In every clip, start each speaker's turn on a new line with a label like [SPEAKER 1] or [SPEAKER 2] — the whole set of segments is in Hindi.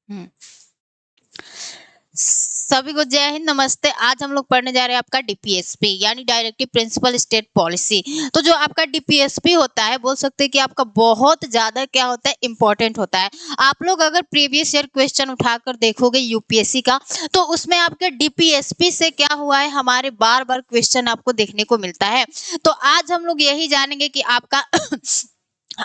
[SPEAKER 1] हम्म। सभी को जय हिंद, नमस्ते। आज हम लोग पढ़ने जा रहे हैं आपका डीपीएसपी यानी डायरेक्टिव प्रिंसिपल स्टेट पॉलिसी। तो जो आपका डीपीएसपी होता है, बोल सकते हैं कि आपका बहुत ज्यादा क्या होता है, इंपॉर्टेंट होता है। आप लोग अगर प्रीवियस ईयर क्वेश्चन उठाकर देखोगे यूपीएससी का, तो उसमें आपके डीपीएसपी से क्या हुआ है, हमारे बार बार क्वेश्चन आपको देखने को मिलता है। तो आज हम लोग यही जानेंगे कि आपका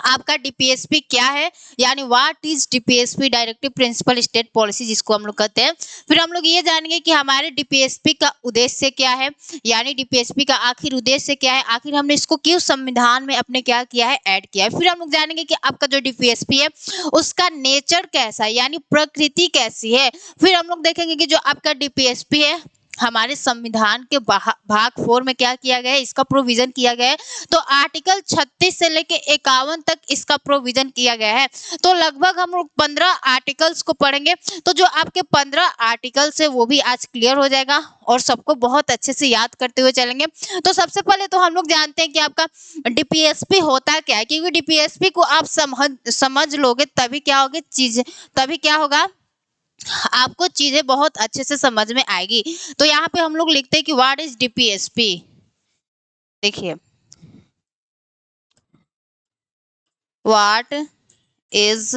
[SPEAKER 1] आपका डीपीएसपी क्या है, यानी what is DPSP, directive principle state policy जिसको हम लोग कहते हैं। फिर हम लोग ये जानेंगे कि हमारे डीपीएसपी का उद्देश्य क्या है, यानी डीपीएसपी का आखिर उद्देश्य क्या है, आखिर हमने इसको क्यों संविधान में अपने क्या किया है, ऐड किया है। फिर हम लोग जानेंगे कि आपका जो डीपीएसपी है उसका नेचर कैसा है, यानी प्रकृति कैसी है। फिर हम लोग देखेंगे कि जो आपका डीपीएसपी है हमारे संविधान के भाग 4 में क्या किया गया है, इसका प्रोविजन किया गया है। तो आर्टिकल 36 से लेके 51 तक इसका प्रोविजन किया गया है। तो लगभग हम लोग 15 आर्टिकल्स को पढ़ेंगे। तो जो आपके 15 आर्टिकल्स है वो भी आज क्लियर हो जाएगा और सबको बहुत अच्छे से याद करते हुए चलेंगे। तो सबसे पहले तो हम लोग जानते हैं कि आपका डीपीएसपी होता क्या है, क्योंकि डीपीएसपी को आप समझ लोगे तभी क्या होगी चीज, तभी क्या होगा, आपको चीजें बहुत अच्छे से समझ में आएगी। तो यहाँ पे हम लोग लिखते हैं कि व्हाट इज डीपीएसपी। देखिए, व्हाट इज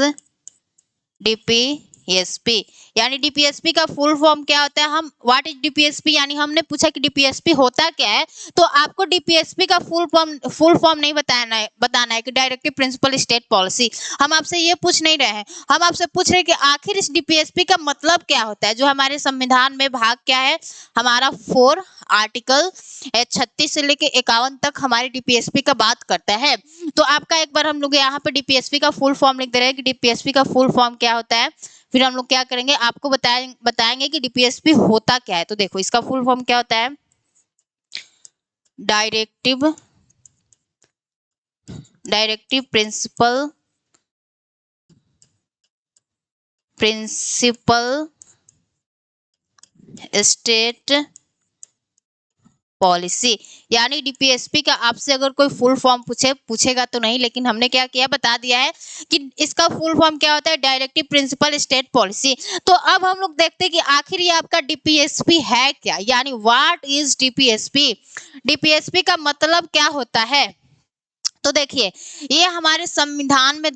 [SPEAKER 1] डीपीएसपी, यानी डीपीएसपी का फुल फॉर्म क्या होता है। हम व्हाट इज डीपीएसपी, यानी हमने पूछा कि डीपीएसपी होता क्या है, तो आपको डीपीएसपी का फुल फॉर्म नहीं बताना है कि डायरेक्टिव प्रिंसिपल स्टेट पॉलिसी। हम आपसे ये पूछ नहीं रहे हैं, हम आपसे पूछ रहे हैं कि आखिर इस डीपीएसपी का मतलब क्या होता है। जो हमारे संविधान में भाग क्या है, हमारा 4 आर्टिकल 36 से लेके 51 तक हमारे डीपीएसपी का बात करता है। तो आपका एक बार हम लोग यहाँ पे डीपीएसपी का फुल फॉर्म लिख दे रहे हैं कि डीपीएसपी का फुल फॉर्म क्या होता है। फिर हम लोग क्या करेंगे, आपको बताएंगे कि डीपीएसपी होता क्या है। तो देखो, इसका फुल फॉर्म क्या होता है, डायरेक्टिव प्रिंसिपल स्टेट पॉलिसी। यानी डीपीएसपी का आपसे अगर कोई फुल फॉर्म पूछेगा तो नहीं, लेकिन हमने क्या किया, बता दिया है कि इसका फुल फॉर्म क्या होता है, डायरेक्टिव प्रिंसिपल स्टेट पॉलिसी। तो अब हम लोग देखते हैं कि आखिर ये आपका डीपीएसपी है क्या, यानी व्हाट इज डीपीएसपी, डीपीएसपी का मतलब क्या होता है। तो देखिए, ये हमारे संविधान में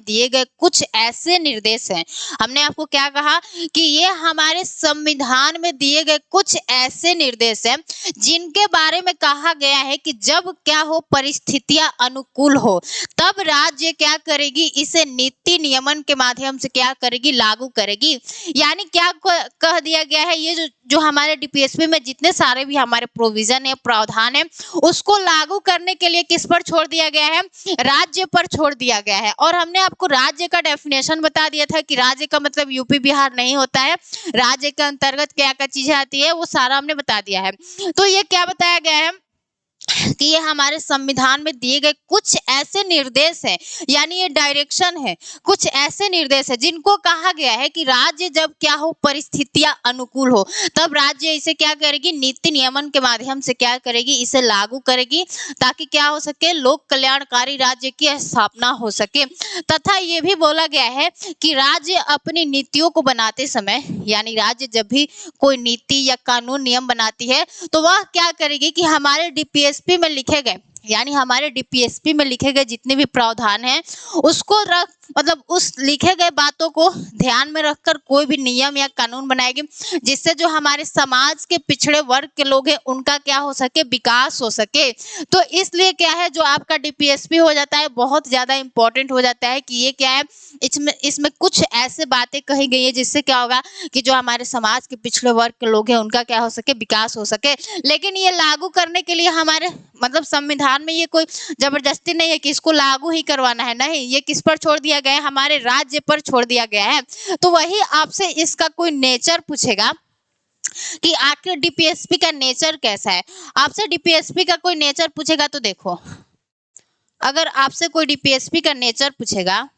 [SPEAKER 1] दिए गए कुछ ऐसे निर्देश हैं। हमने आपको क्या कहा कि ये हमारे संविधान में दिए गए कुछ ऐसे निर्देश हैं जिनके बारे में कहा गया है कि जब क्या हो, परिस्थितियां अनुकूल हो, तब राज्य क्या करेगी, इसे नीति नियमन के माध्यम से क्या करेगी, लागू करेगी। यानी क्या कह दिया गया है, ये जो हमारे डीपीएसपी में जितने सारे भी हमारे प्रोविजन है, प्रावधान है, उसको लागू करने के लिए किस पर छोड़ दिया गया है, राज्य पर छोड़ दिया गया है। और हमने आपको राज्य का डेफिनेशन बता दिया था कि राज्य का मतलब यूपी बिहार नहीं होता है, राज्य के अंतर्गत क्या क्या चीजें आती है वो सारा हमने बता दिया है। तो ये क्या बताया गया है कि ये हमारे संविधान में दिए गए कुछ ऐसे निर्देश हैं, यानी ये डायरेक्शन है, कुछ ऐसे निर्देश है जिनको कहा गया है कि राज्य जब क्या हो, परिस्थितियां अनुकूल हो, तब राज्य इसे क्या करेगी, नीति नियमन के माध्यम से क्या करेगी, इसे लागू करेगी, ताकि क्या हो सके, लोक कल्याणकारी राज्य की स्थापना हो सके। तथा ये भी बोला गया है कि राज्य अपनी नीतियों को बनाते समय, यानी राज्य जब भी कोई नीति या कानून नियम बनाती है, तो वह क्या करेगी कि हमारे डीपीएसपी में लिखे गए, यानी हमारे डीपीएसपी में लिखे गए जितने भी प्रावधान हैं उसको मतलब उस लिखे गए बातों को ध्यान में रखकर कोई भी नियम या कानून बनाएगी, जिससे जो हमारे समाज के पिछड़े वर्ग के लोग हैं उनका क्या हो सके, विकास हो सके। तो इसलिए क्या है, जो आपका डीपीएसपी हो जाता है बहुत ज्यादा इंपॉर्टेंट हो जाता है कि ये क्या है, इसमें कुछ ऐसे बातें कही गई है जिससे क्या होगा कि जो हमारे समाज के पिछड़े वर्ग के लोग हैं उनका क्या हो सके, विकास हो सके। लेकिन ये लागू करने के लिए हमारे मतलब संविधान में ये कोई जबरदस्ती नहीं है कि इसको लागू ही करवाना है, नहीं, ये किस पर छोड़ दिया गया है, हमारे राज्य पर छोड़ दिया गया है। तो वही आपसे इसका कोई नेचर पूछेगा कि आखिर डीपीएसपी का नेचर कैसा है। आपसे डीपीएसपी का कोई नेचर पूछेगा तो देखो, अगर आपसे कोई डीपीएसपी का नेचर पूछेगा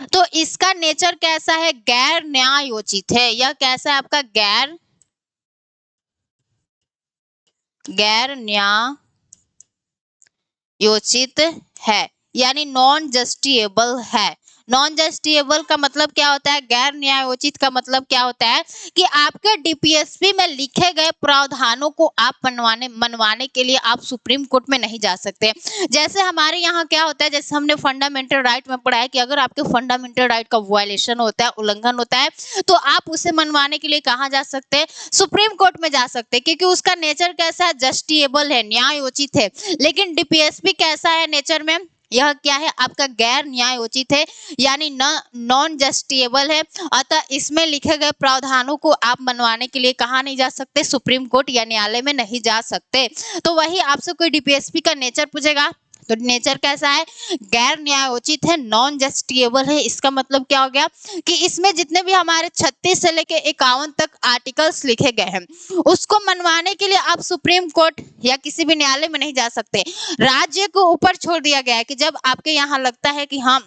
[SPEAKER 1] तो इसका नेचर कैसा है, गैर न्यायोचित है। यह कैसा है आपका, गैर न्यायोचित है। यानी नॉन जस्टिएबल है। नॉन जस्टिएबल का मतलब क्या होता है, गैर न्यायोचित का मतलब क्या होता है कि आपके डीपीएसपी में लिखे गए प्रावधानों को आप मनवाने के लिए आप सुप्रीम कोर्ट में नहीं जा सकते। जैसे हमारे यहाँ क्या होता है, जैसे हमने फंडामेंटल राइट में पढ़ा है कि अगर आपके फंडामेंटल राइट का वायलेशन होता है, उल्लंघन होता है, तो आप उसे मनवाने के लिए कहाँ जा सकते हैं, सुप्रीम कोर्ट में जा सकते हैं, क्योंकि उसका नेचर कैसा है, जस्टिएबल है, न्यायोचित है। लेकिन डीपीएसपी कैसा है नेचर में, यह क्या है, आपका गैर न्यायोचित है, यानी नॉन जस्टिएबल है। अतः इसमें लिखे गए प्रावधानों को आप मनवाने के लिए कहाँ नहीं जा सकते, सुप्रीम कोर्ट या न्यायालय में नहीं जा सकते। तो वही आपसे कोई डीपीएसपी का नेचर पूछेगा, तो नेचर कैसा है, गैर न्यायोचित है, नॉन जस्टिएबल है। इसका मतलब क्या हो गया कि इसमें जितने भी हमारे 36 से लेके 51 तक आर्टिकल्स लिखे गए हैं, उसको मनवाने के लिए आप सुप्रीम कोर्ट या किसी भी न्यायालय में नहीं जा सकते। राज्य को ऊपर छोड़ दिया गया है कि जब आपके यहाँ लगता है कि हाँ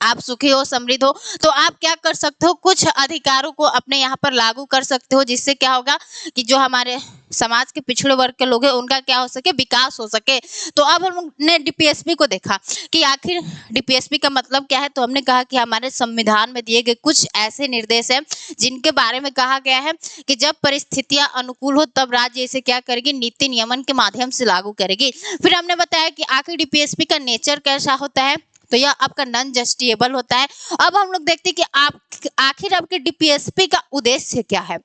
[SPEAKER 1] आप सुखी हो, समृद्ध हो, तो आप क्या कर सकते हो, कुछ अधिकारों को अपने यहाँ पर लागू कर सकते हो, जिससे क्या होगा कि जो हमारे समाज के पिछड़े वर्ग के लोग हैं उनका क्या हो सके, विकास हो सके। तो अब हमने डीपीएसपी को देखा कि आखिर डीपीएसपी का मतलब क्या है, तो हमने कहा कि हमारे संविधान में दिए गए कुछ ऐसे निर्देश हैं जिनके बारे में कहा गया है कि जब परिस्थितियां अनुकूल हो तब राज्य इसे क्या करेगी, नीति नियमन के माध्यम से लागू करेगी। फिर हमने बताया कि आखिर डीपीएसपी का नेचर कैसा होता है, तो यह आपका नॉन जस्टिएबल होता है। अब हम लोग देखते हैं कि आप आखिर आपके डीपीएसपी का उद्देश्य क्या है।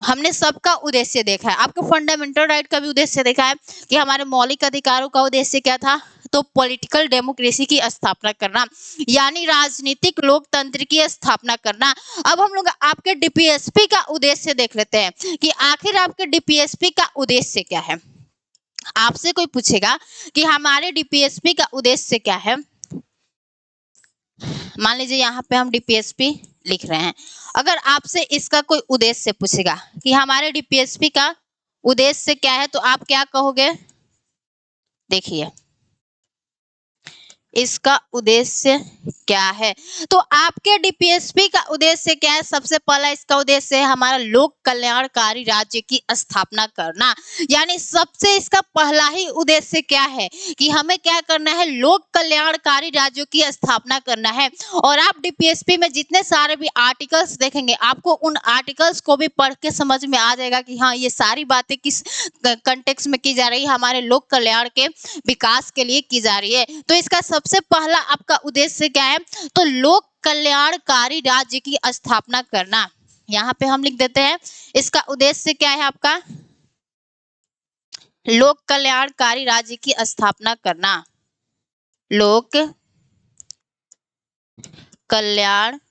[SPEAKER 1] हमने सबका उद्देश्य देखा है, आपके फंडामेंटल राइट का भी उद्देश्य देखा है कि हमारे मौलिक अधिकारों का उद्देश्य क्या था, तो पॉलिटिकल डेमोक्रेसी की स्थापना करना, यानी राजनीतिक लोकतंत्र की स्थापना करना। अब हम लोग आपके डीपीएसपी का उद्देश्य देख लेते हैं कि आखिर आपके डीपीएसपी का उद्देश्य क्या है। आपसे कोई पूछेगा कि हमारे डीपीएसपी का उद्देश्य क्या है, मान लीजिए यहाँ पे हम डीपीएसपी लिख रहे हैं, अगर आपसे इसका कोई उद्देश्य पूछेगा कि हमारे डीपीएसपी का उद्देश्य क्या है, तो आप क्या कहोगे, देखिए इसका उद्देश्य क्या है। तो आपके डीपीएसपी का उद्देश्य क्या है, सबसे पहला इसका उद्देश्य है हमारा लोक कल्याणकारी राज्य की स्थापना करना। यानी सबसे इसका पहला ही उद्देश्य क्या है कि हमें क्या करना है, लोक कल्याणकारी राज्यों की स्थापना करना है। और आप डीपीएसपी में जितने सारे भी आर्टिकल्स देखेंगे, आपको उन आर्टिकल्स को भी पढ़ के समझ में आ जाएगा कि हाँ ये सारी बातें किस कंटेक्स्ट में की जा रही है, हमारे लोक कल्याण के विकास के लिए की जा रही है। तो इसका सबसे पहला आपका उद्देश्य क्या है, तो लोक कल्याणकारी राज्य की स्थापना करना। यहाँ पे हम लिख देते हैं इसका उद्देश्य क्या है आपका, लोक कल्याणकारी राज्य की स्थापना करना। लोक कल्याणकारी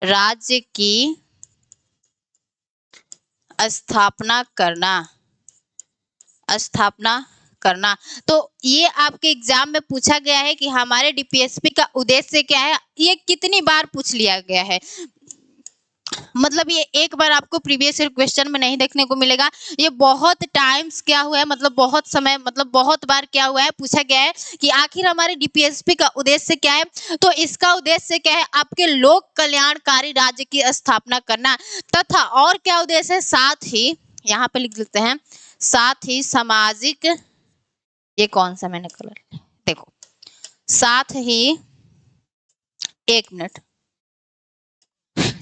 [SPEAKER 1] राज्य की स्थापना करना। तो ये आपके एग्जाम में पूछा गया है कि हमारे डीपीएसपी का उद्देश्य क्या है, ये कितनी बार पूछ लिया गया है, मतलब ये एक बार आपको प्रीवियस ईयर क्वेश्चन में नहीं देखने को मिलेगा, ये बहुत टाइम्स क्या हुआ है, मतलब बहुत समय, मतलब बहुत बार क्या हुआ है, पूछा गया है कि आखिर हमारे डीपीएसपी का उद्देश्य क्या है। तो इसका उद्देश्य क्या है, आपके लोक कल्याणकारी राज्य की स्थापना करना, तथा और क्या उद्देश्य है, साथ ही यहाँ पे लिख लेते हैं, साथ ही सामाजिक, ये कौन सा मैंने कलर, देखो, साथ ही, एक मिनट,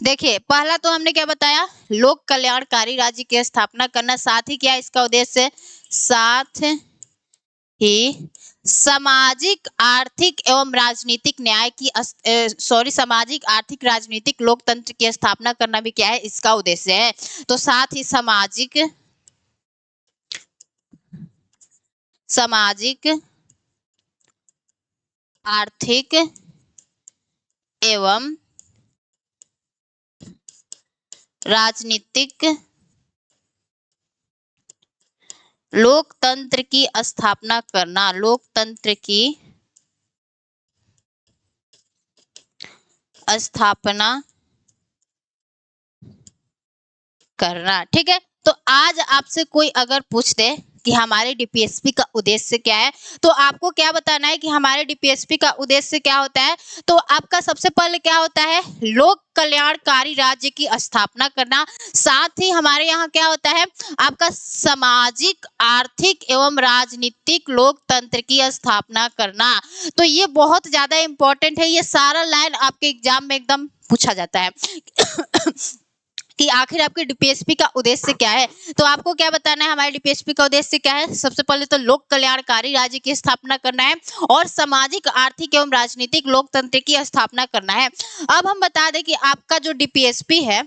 [SPEAKER 1] देखिए पहला तो हमने क्या बताया, लोक कल्याणकारी राज्य की स्थापना करना, साथ ही क्या इसका उद्देश्य, साथ ही सामाजिक आर्थिक एवं राजनीतिक न्याय की सामाजिक आर्थिक राजनीतिक लोकतंत्र की स्थापना करना भी क्या है, इसका उद्देश्य है। तो साथ ही सामाजिक आर्थिक एवं राजनीतिक लोकतंत्र की स्थापना करना, लोकतंत्र की स्थापना करना। ठीक है, तो आज आपसे कोई अगर पूछ दे कि हमारे डीपीएसपी का उद्देश्य क्या है। तो आपको क्या बताना है कि हमारे डीपीएसपी का उद्देश्य क्या होता है। तो आपका सबसे पहले क्या होता है, लोक कल्याणकारी राज्य की स्थापना करना। साथ ही हमारे यहाँ क्या होता है, आपका सामाजिक, आर्थिक एवं राजनीतिक लोकतंत्र की स्थापना करना। तो ये बहुत ज्यादा इंपॉर्टेंट है, ये सारा लाइन आपके एग्जाम में एकदम पूछा जाता है कि आखिर आपके डीपीएसपी का उद्देश्य क्या है। तो आपको क्या बताना है, हमारे डीपीएसपी का उद्देश्य क्या है। सबसे पहले तो लोक कल्याणकारी राज्य की स्थापना करना है और सामाजिक, आर्थिक एवं राजनीतिक लोकतंत्र की स्थापना करना है। अब हम बता दें कि आपका जो डीपीएसपी है,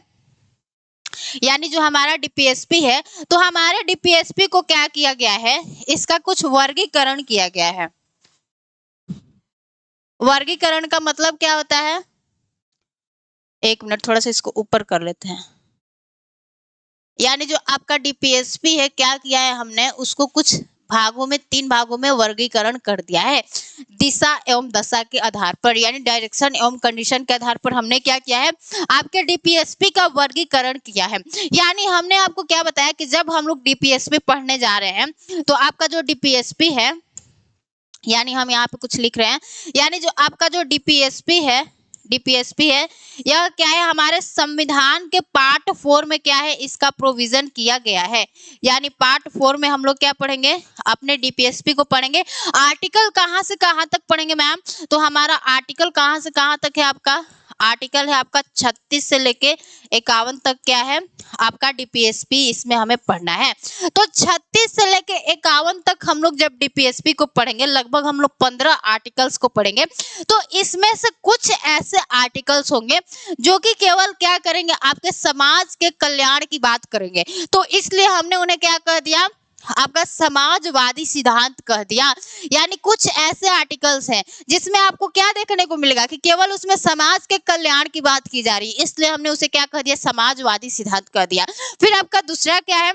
[SPEAKER 1] यानी जो हमारा डीपीएसपी है, तो हमारे डीपीएसपी को क्या किया गया है, इसका कुछ वर्गीकरण किया गया है। वर्गीकरण का मतलब क्या होता है, एक मिनट थोड़ा सा इसको ऊपर कर लेते हैं। यानी जो आपका डीपीएसपी है, क्या किया है हमने, उसको कुछ भागों में, 3 भागों में वर्गीकरण कर दिया है दिशा एवं दशा के आधार पर, यानी डायरेक्शन एवं कंडीशन के आधार पर हमने क्या किया है, आपके डीपीएसपी का वर्गीकरण किया है। यानी हमने आपको क्या बताया कि जब हम लोग डीपीएसपी पढ़ने जा रहे हैं, तो आपका जो डीपीएसपी है, यानी हम यहाँ पे कुछ लिख रहे हैं, यानी जो आपका जो डीपीएसपी है, यह क्या है, हमारे संविधान के पार्ट 4 में क्या है, इसका प्रोविजन किया गया है। यानी पार्ट 4 में हम लोग क्या पढ़ेंगे, अपने डीपीएसपी को पढ़ेंगे। आर्टिकल कहाँ से कहाँ तक पढ़ेंगे मैम, तो हमारा आर्टिकल कहाँ से कहाँ तक है, आपका आर्टिकल है आपका 36 से लेके 51 तक क्या है, आपका डीपीएसपी इसमें हमें पढ़ना है। तो 36 से लेके 51 तक हम लोग जब डीपीएसपी को पढ़ेंगे, लगभग हम लोग 15 आर्टिकल्स को पढ़ेंगे। तो इसमें से कुछ ऐसे आर्टिकल्स होंगे जो कि केवल क्या करेंगे, आपके समाज के कल्याण की बात करेंगे। तो इसलिए हमने उन्हें क्या कह दिया, आपका समाजवादी सिद्धांत कह दिया। यानी कुछ ऐसे आर्टिकल्स हैं जिसमें आपको क्या देखने को मिलेगा कि केवल उसमें समाज के कल्याण की बात की जा रही है, इसलिए हमने उसे क्या कह दिया, समाजवादी सिद्धांत कह दिया। फिर आपका दूसरा क्या है,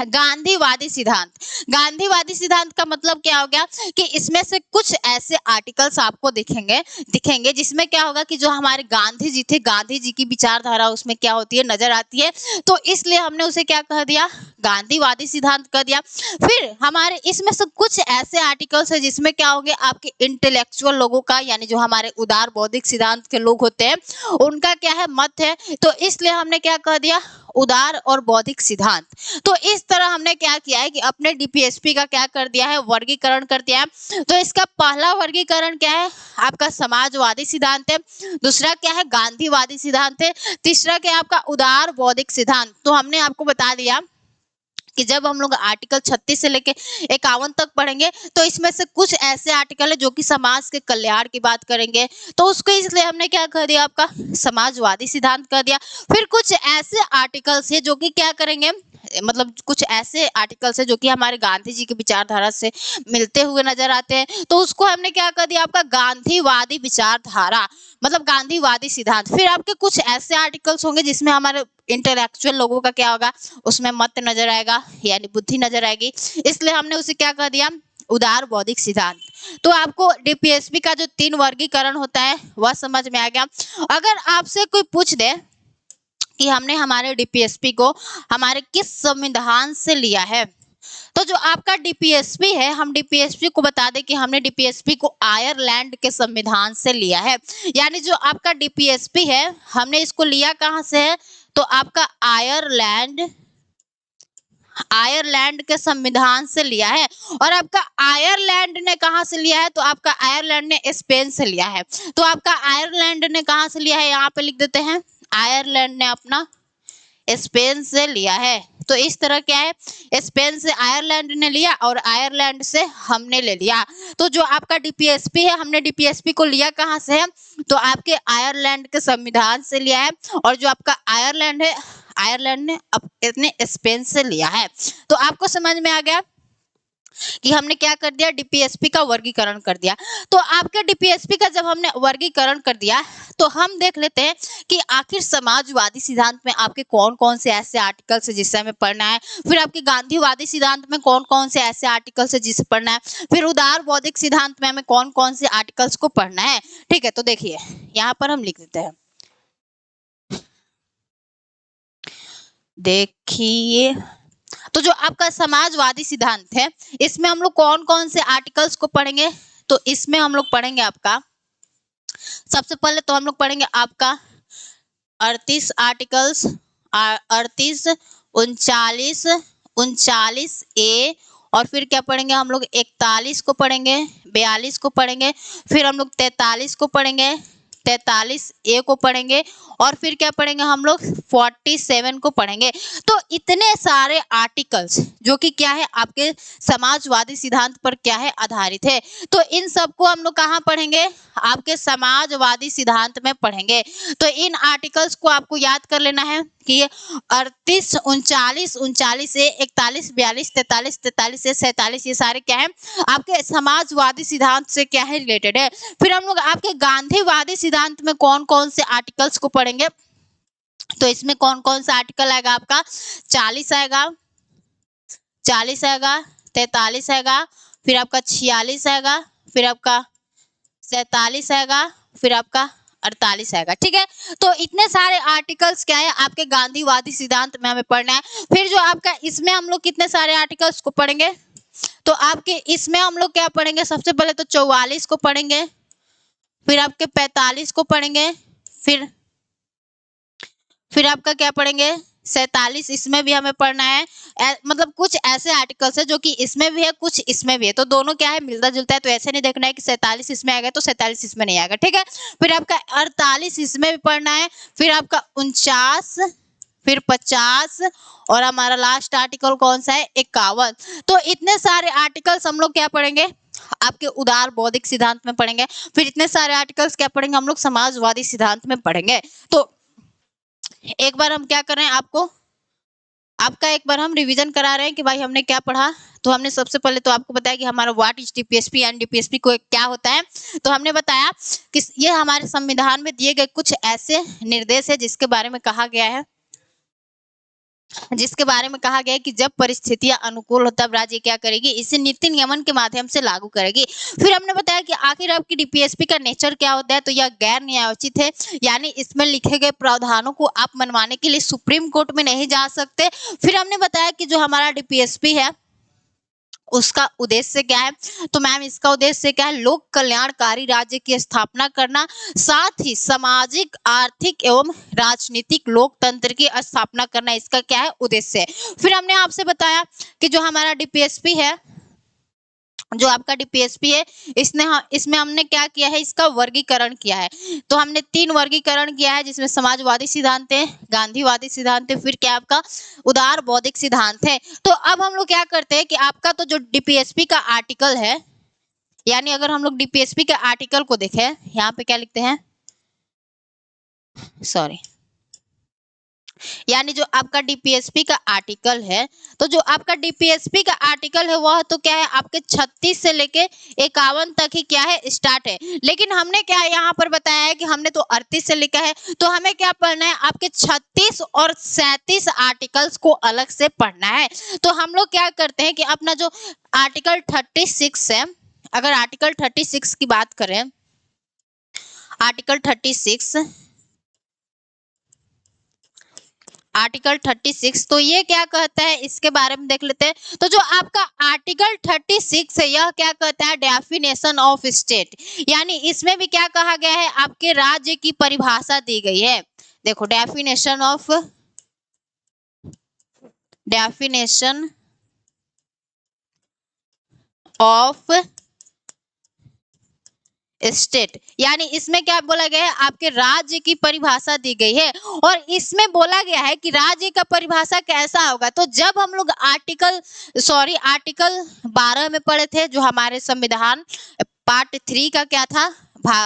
[SPEAKER 1] गांधीवादी सिद्धांत। गांधीवादी सिद्धांत का मतलब क्या हो गया कि इसमें से कुछ ऐसे आर्टिकल्स आपको दिखेंगे जिसमें क्या होगा कि जो हमारे गांधी जी थे, गांधी जी की विचारधारा उसमें क्या होती है, नजर आती है। तो इसलिए हमने उसे क्या कह दिया, गांधीवादी सिद्धांत कह दिया। फिर हमारे इसमें से कुछ ऐसे आर्टिकल्स है जिसमें क्या होंगे, आपके इंटेलेक्चुअल लोगों का, यानी जो हमारे उदार बौद्धिक सिद्धांत के लोग होते हैं, उनका क्या है, मत है। तो इसलिए हमने क्या कह दिया, उदार और बौद्धिक सिद्धांत। तो इस तरह हमने क्या किया है कि अपने डीपीएसपी का क्या कर दिया है, वर्गीकरण कर दिया है। तो इसका पहला वर्गीकरण क्या है, आपका समाजवादी सिद्धांत है। दूसरा क्या है, गांधीवादी सिद्धांत है। तीसरा क्या है, आपका उदार बौद्धिक सिद्धांत। तो हमने आपको बता दिया कि जब हम लोग आर्टिकल 36 से लेके 51 तक पढ़ेंगे, तो इसमें से कुछ ऐसे आर्टिकल है जो कि समाज के कल्याण की बात करेंगे। तो उसको इसलिए हमने क्या कर दिया, आपका समाजवादी सिद्धांत कर दिया। फिर कुछ ऐसे आर्टिकल्स है जो कि क्या करेंगे, मतलब कुछ ऐसे आर्टिकल्स है जो कि हमारे गांधी जी की विचारधारा से मिलते हुए नजर आते हैं। तो उसको हमने क्या कर दिया, आपका गांधीवादी विचारधारा, मतलब गांधीवादी सिद्धांत। फिर आपके कुछ ऐसे आर्टिकल्स होंगे जिसमें हमारे इंटेलेक्चुअल लोगों का क्या होगा, उसमें मत नजर आएगा, यानी बुद्धि नजर आएगी। इसलिए हमने उसे क्या कर दिया, उदार बौद्धिक सिद्धांत। तो आपको डीपीएसपी का जो 3 वर्गीकरण होता है वह समझ में आ गया। अगर आपसे कोई पूछ दे कि हमने हमारे डीपीएसपी को हमारे किस संविधान से लिया है, तो जो आपका डीपीएसपी है, हम डीपीएसपी को बता दें कि हमने डीपीएसपी को आयरलैंड के संविधान से लिया है। यानी जो आपका डीपीएसपी है, हमने इसको लिया कहां से है, तो आपका आयरलैंड के संविधान से लिया है। और आपका आयरलैंड ने कहां से लिया है, तो आपका आयरलैंड ने स्पेन से लिया है। तो आपका आयरलैंड ने कहां से लिया है, यहाँ पे लिख देते हैं, आयरलैंड ने अपना स्पेन से लिया है। तो इस तरह क्या है, स्पेन से आयरलैंड ने लिया और आयरलैंड से हमने ले लिया। तो जो आपका डीपीएसपी है, हमने डीपीएसपी को लिया कहां से है, तो आपके आयरलैंड के संविधान से लिया है। और जो आपका आयरलैंड है, आयरलैंड ने अपने स्पेन से लिया है। तो आपको समझ में आ गया कि हमने क्या कर दिया, डीपीएसपी का वर्गीकरण कर दिया। तो आपके डीपीएसपी का जब हमने वर्गीकरण कर दिया, तो हम देख लेते हैं कि आखिर समाजवादी सिद्धांत में आपके कौन कौन से ऐसे आर्टिकल्स है जिससे हमें पढ़ना है। फिर आपके गांधीवादी सिद्धांत में कौन कौन से ऐसे आर्टिकल्स है जिसे पढ़ना है। फिर उदार बौद्धिक सिद्धांत में हमें कौन कौन से आर्टिकल्स को पढ़ना है। ठीक है, तो देखिए यहाँ पर हम लिख देते हैं, देखिए तो जो आपका समाजवादी सिद्धांत है, इसमें हम लोग कौन कौन से आर्टिकल्स को पढ़ेंगे? तो इसमें हम लोग पढ़ेंगे आपका, सबसे पहले तो हम लोग पढ़ेंगे आपका 38 आर्टिकल्स, 38, 39, 39 ए, और फिर क्या पढ़ेंगे हम लोग 41 को पढ़ेंगे, 42 को पढ़ेंगे, फिर हम लोग 43 को पढ़ेंगे, 43 ए को पढ़ेंगे, और फिर क्या पढ़ेंगे हम लोग 47 को पढ़ेंगे। तो इतने सारे आर्टिकल्स जो कि क्या है आपके समाजवादी सिद्धांत पर क्या है आधारित है। तो इन सबको हम लोग कहाँ पढ़ेंगे? आपके समाजवादी सिद्धांत में पढ़ेंगे। तो इन आर्टिकल्स को आपको याद कर लेना है कि ये 38, 39, 39 ए, 41, 42, 43, 43 ए, 47 ये सारे क्या है आपके समाजवादी सिद्धांत से क्या है रिलेटेड है। फिर हम लोग आपके गांधीवादी सिद्धांत में कौन कौन से आर्टिकल्स को पढ़ेंगे? तो इसमें कौन कौन सा आर्टिकल आएगा आपका? 40 आएगा, 40 आएगा, 43 आएगा, फिर आपका 46 आएगा, फिर आपका 47 आएगा, फिर आपका 48 आएगा। ठीक है, तो इतने सारे आर्टिकल्स क्या है आपके गांधीवादी सिद्धांत में हमें पढ़ना है। फिर जो आपका इसमें हम लोग कितने सारे आर्टिकल्स को पढ़ेंगे? तो आपके इसमें हम लोग क्या पढ़ेंगे? सबसे पहले तो 44 को पढ़ेंगे, फिर आपके 45 को पढ़ेंगे, फिर आपका क्या पढ़ेंगे? 47, इसमें भी हमें पढ़ना है। मतलब कुछ ऐसे आर्टिकल्स है जो कि इसमें भी है, कुछ इसमें भी है, तो दोनों क्या है मिलता जुलता है। तो ऐसे नहीं देखना है कि 47 इसमें आएगा तो 47 इसमें नहीं आएगा। ठीक है, फिर आपका 48 इसमें भी पढ़ना है, फिर आपका 49, फिर 50, और हमारा लास्ट आर्टिकल कौन सा है? 51। तो इतने सारे आर्टिकल्स हम लोग क्या पढ़ेंगे? आपके उदार बौद्धिक सिद्धांत में पढ़ेंगे। फिर इतने सारे आर्टिकल्स क्या पढ़ेंगे हम लोग? समाजवादी सिद्धांत में पढ़ेंगे। तो एक बार हम क्या कर रहे हैं, आपका एक बार हम रिवीजन करा रहे हैं कि भाई हमने क्या पढ़ा। तो हमने सबसे पहले तो आपको बताया कि हमारा what is DPSP and DPSP को क्या होता है। तो हमने बताया कि ये हमारे संविधान में दिए गए कुछ ऐसे निर्देश है जिसके बारे में कहा गया है कि जब परिस्थितियां अनुकूल हो तब राज्य क्या करेगी, इसे नीति नियमन के माध्यम से लागू करेगी। फिर हमने बताया कि आखिर आपकी डीपीएसपी का नेचर क्या होता है। तो यह गैर न्यायोचित है, यानी इसमें लिखे गए प्रावधानों को आप मनवाने के लिए सुप्रीम कोर्ट में नहीं जा सकते। फिर हमने बताया कि जो हमारा डीपीएसपी है उसका उद्देश्य क्या है। तो मैम इसका उद्देश्य क्या है? लोक कल्याणकारी राज्य की स्थापना करना, साथ ही सामाजिक, आर्थिक एवं राजनीतिक लोकतंत्र की स्थापना करना, इसका क्या है उद्देश्य है। फिर हमने आपसे बताया कि जो हमारा डीपीएसपी है, जो आपका डीपीएसपी है, इसमें हमने क्या किया है? इसका वर्गीकरण किया है। तो हमने 3 वर्गीकरण किया है, जिसमें समाजवादी सिद्धांत है, गांधीवादी सिद्धांत है, फिर क्या आपका उदार बौद्धिक सिद्धांत है। तो अब हम लोग क्या करते हैं कि आपका तो जो डीपीएसपी का आर्टिकल है, यानी अगर हम लोग डीपीएसपी के आर्टिकल को देखें, यहाँ पे क्या लिखते हैं, सॉरी, यानी जो आपका डीपीएसपी का आर्टिकल है, तो जो आपका डीपीएसपी का आर्टिकल है वह तो क्या है आपके 36 से लेके 51 तक ही क्या है स्टार्ट है। लेकिन हमने क्या यहाँ पर बताया है कि हमने तो 38 से लिखा है, तो हमें क्या पढ़ना है? आपके 36 और 37 आर्टिकल्स को अलग से पढ़ना है। तो हम लोग क्या करते हैं कि अपना जो आर्टिकल 36 है, अगर आर्टिकल 36 की बात करें, आर्टिकल 36 तो ये क्या कहता है इसके बारे में देख लेते हैं। तो जो आपका आर्टिकल 36 है यह क्या कहता है? डेफिनेशन ऑफ स्टेट, यानी इसमें भी क्या कहा गया है? आपके राज्य की परिभाषा दी गई है। देखो डेफिनेशन ऑफ स्टेट, यानी इसमें क्या बोला गया है? आपके राज्य की परिभाषा दी गई है। और इसमें बोला गया है कि राज्य का परिभाषा कैसा होगा। तो जब हम लोग आर्टिकल 12 में पढ़े थे, जो हमारे संविधान पार्ट 3 का क्या था,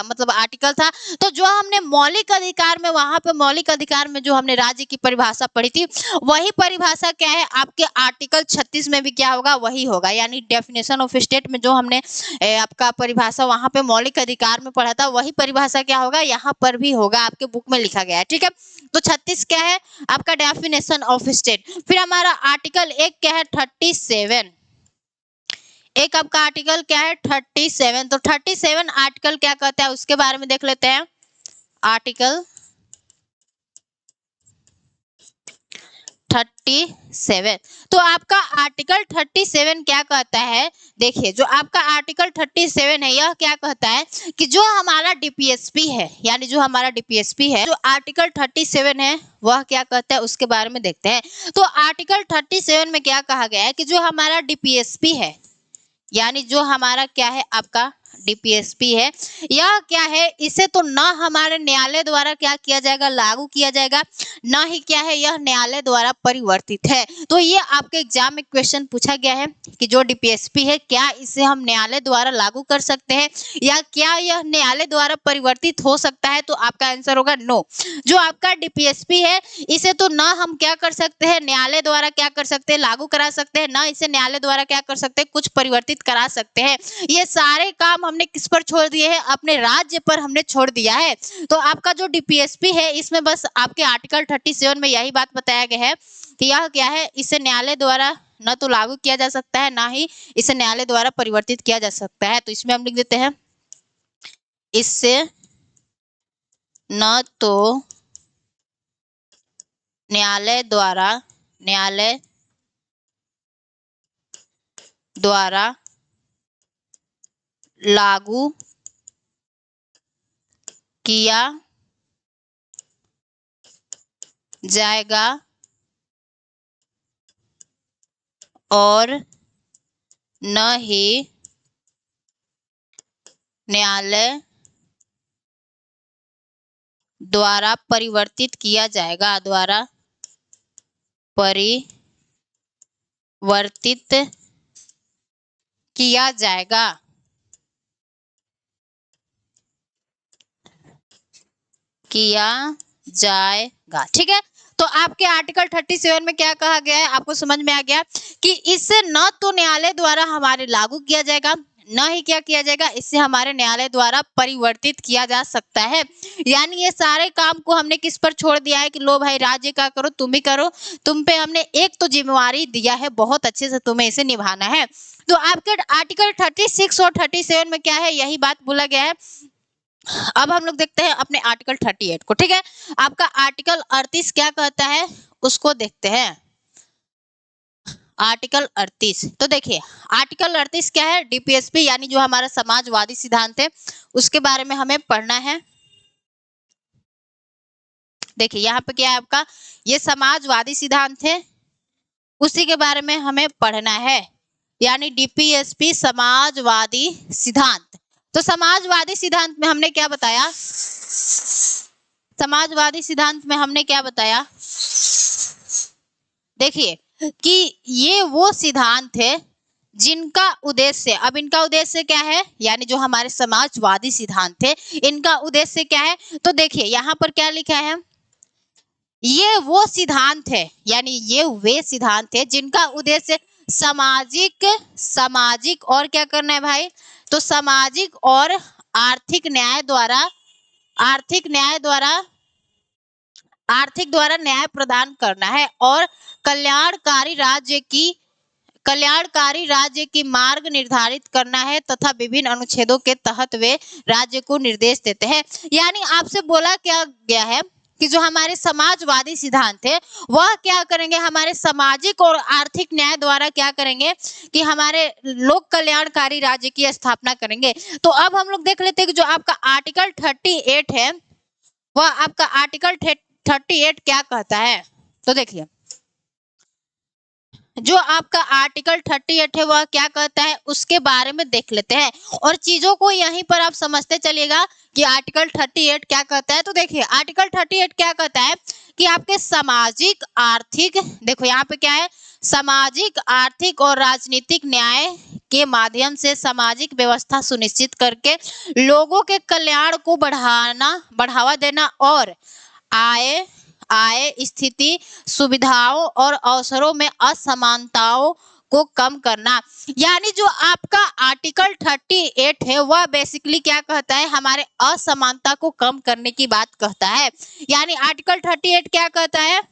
[SPEAKER 1] मतलब आर्टिकल था, तो जो हमने मौलिक अधिकार में, वहां पे मौलिक अधिकार में जो हमने राज्य की परिभाषा पढ़ी थी, वही परिभाषा क्या है आपके आर्टिकल 36 में भी क्या होगा? वही होगा। यानी डेफिनेशन ऑफ स्टेट में जो हमने आपका परिभाषा वहां पे मौलिक अधिकार में पढ़ा था, वही परिभाषा क्या होगा? यहाँ पर भी होगा, आपके बुक में लिखा गया है। ठीक है, तो 36 क्या है आपका? Definition of state. फिर हमारा आर्टिकल 1 क्या है? 37। एक आपका आर्टिकल क्या है? 37। तो 37 आर्टिकल क्या कहता है उसके बारे में देख लेते हैं। आर्टिकल 37। तो आपका आर्टिकल 37 क्या कहता है? देखिए, जो आपका आर्टिकल 37 है यह क्या कहता है कि जो हमारा डीपीएसपी है, यानी जो हमारा डीपीएसपी है, जो आर्टिकल 37 है वह क्या कहता है उसके बारे में देखते हैं। तो आर्टिकल 37 में क्या कहा गया है कि जो हमारा डीपीएसपी है, यानी जो हमारा क्या है आपका डीपीएसपी है, यह क्या है, इसे तो ना हमारे न्यायालय द्वारा क्या किया जाएगा, लागू किया जाएगा, ना ही क्या है यह न्यायालय द्वारा परिवर्तित है। तो ये आपके एग्जाम में क्वेश्चन पूछा गया है कि जो डीपीएसपी है क्या इसे हम न्यायालय द्वारा लागू कर सकते हैं या क्या यह न्यायालय द्वारा परिवर्तित हो सकता है? तो आपका आंसर होगा नो। जो आपका डीपीएसपी है इसे तो ना हम क्या कर सकते हैं, न्यायालय द्वारा क्या कर सकते हैं, लागू करा सकते हैं, ना इसे न्यायालय द्वारा क्या कर सकते हैं, कुछ परिवर्तित करा सकते हैं। ये सारे काम हमने किस पर छोड़ दिए हैं? अपने राज्य पर हमने छोड़ दिया है। तो आपका जो डीपीएसपी है इसमें बस आपके आर्टिकल 37 में यही बात बताया गया है कि यह क्या है, इसे न्यायालय द्वारा न तो लागू किया जा सकता है, ना ही इसे न्यायालय द्वारा परिवर्तित किया जा सकता है। तो इसमें हम लिख देते हैं, इससे न तो न्यायालय द्वारा लागू किया जाएगा और न ही न्यायालय द्वारा परिवर्तित किया जाएगा, किया जाएगा। ठीक है, तो आपके आर्टिकल 37 में क्या कहा गया है आपको समझ में आ गया कि इससे न तो न्यायालय द्वारा हमारे लागू किया जाएगा, न ही क्या किया जाएगा, इससे हमारे न्यायालय द्वारा परिवर्तित किया जा सकता है। यानी ये सारे काम को हमने किस पर छोड़ दिया है कि लो भाई राज्य का करो, तुम ही करो, तुम पे हमने एक तो जिम्मेवारी दिया है, बहुत अच्छे से तुम्हें इसे निभाना है। तो आपके आर्टिकल 36 और 37 में क्या है, यही बात बोला गया है। अब हम लोग देखते हैं अपने आर्टिकल 38 को। ठीक है, आपका आर्टिकल 38 क्या कहता है उसको देखते हैं। आर्टिकल 38, तो देखिए आर्टिकल 38 क्या है, डीपीएसपी यानी जो हमारा समाजवादी सिद्धांत है उसके बारे में हमें पढ़ना है। देखिए यहाँ पे क्या है आपका, ये समाजवादी सिद्धांत है, उसी के बारे में हमें पढ़ना है, यानी डीपीएसपी समाजवादी सिद्धांत। तो समाजवादी सिद्धांत में हमने क्या बताया, समाजवादी सिद्धांत में हमने क्या बताया, देखिए कि ये वो सिद्धांत है जिनका उद्देश्य, अब इनका उद्देश्य क्या है, यानी जो हमारे समाजवादी सिद्धांत है इनका उद्देश्य क्या है, तो देखिए यहाँ पर क्या लिखा है, ये वो सिद्धांत है, यानी ये वे सिद्धांत है जिनका उद्देश्य सामाजिक और क्या करना है भाई, तो सामाजिक और आर्थिक द्वारा न्याय प्रदान करना है और कल्याणकारी राज्य की मार्ग निर्धारित करना है तथा विभिन्न अनुच्छेदों के तहत वे राज्य को निर्देश देते हैं। यानी आपसे बोला क्या गया है कि जो हमारे समाजवादी सिद्धांत है वह क्या करेंगे, हमारे सामाजिक और आर्थिक न्याय द्वारा क्या करेंगे कि हमारे लोक कल्याणकारी राज्य की स्थापना करेंगे। तो अब हम लोग देख लेते हैं कि जो आपका आर्टिकल 38 है वह आपका आर्टिकल 38 क्या कहता है। तो देखिए जो आपका आर्टिकल 38 है वह क्या कहता है उसके बारे में देख लेते हैं, और चीजों को यहीं पर आप समझते चलिएगा कि आर्टिकल 38 क्या कहता है। तो देखिए आर्टिकल 38 क्या कहता है कि आपके सामाजिक आर्थिक, देखो यहाँ पे क्या है, सामाजिक आर्थिक और राजनीतिक न्याय के माध्यम से सामाजिक व्यवस्था सुनिश्चित करके लोगों के कल्याण को बढ़ावा देना और आय स्थिति सुविधाओं और अवसरों में असमानताओं को कम करना। यानी जो आपका आर्टिकल 38 है वह बेसिकली क्या कहता है, हमारे असमानता को कम करने की बात कहता है। यानी आर्टिकल 38 क्या कहता है,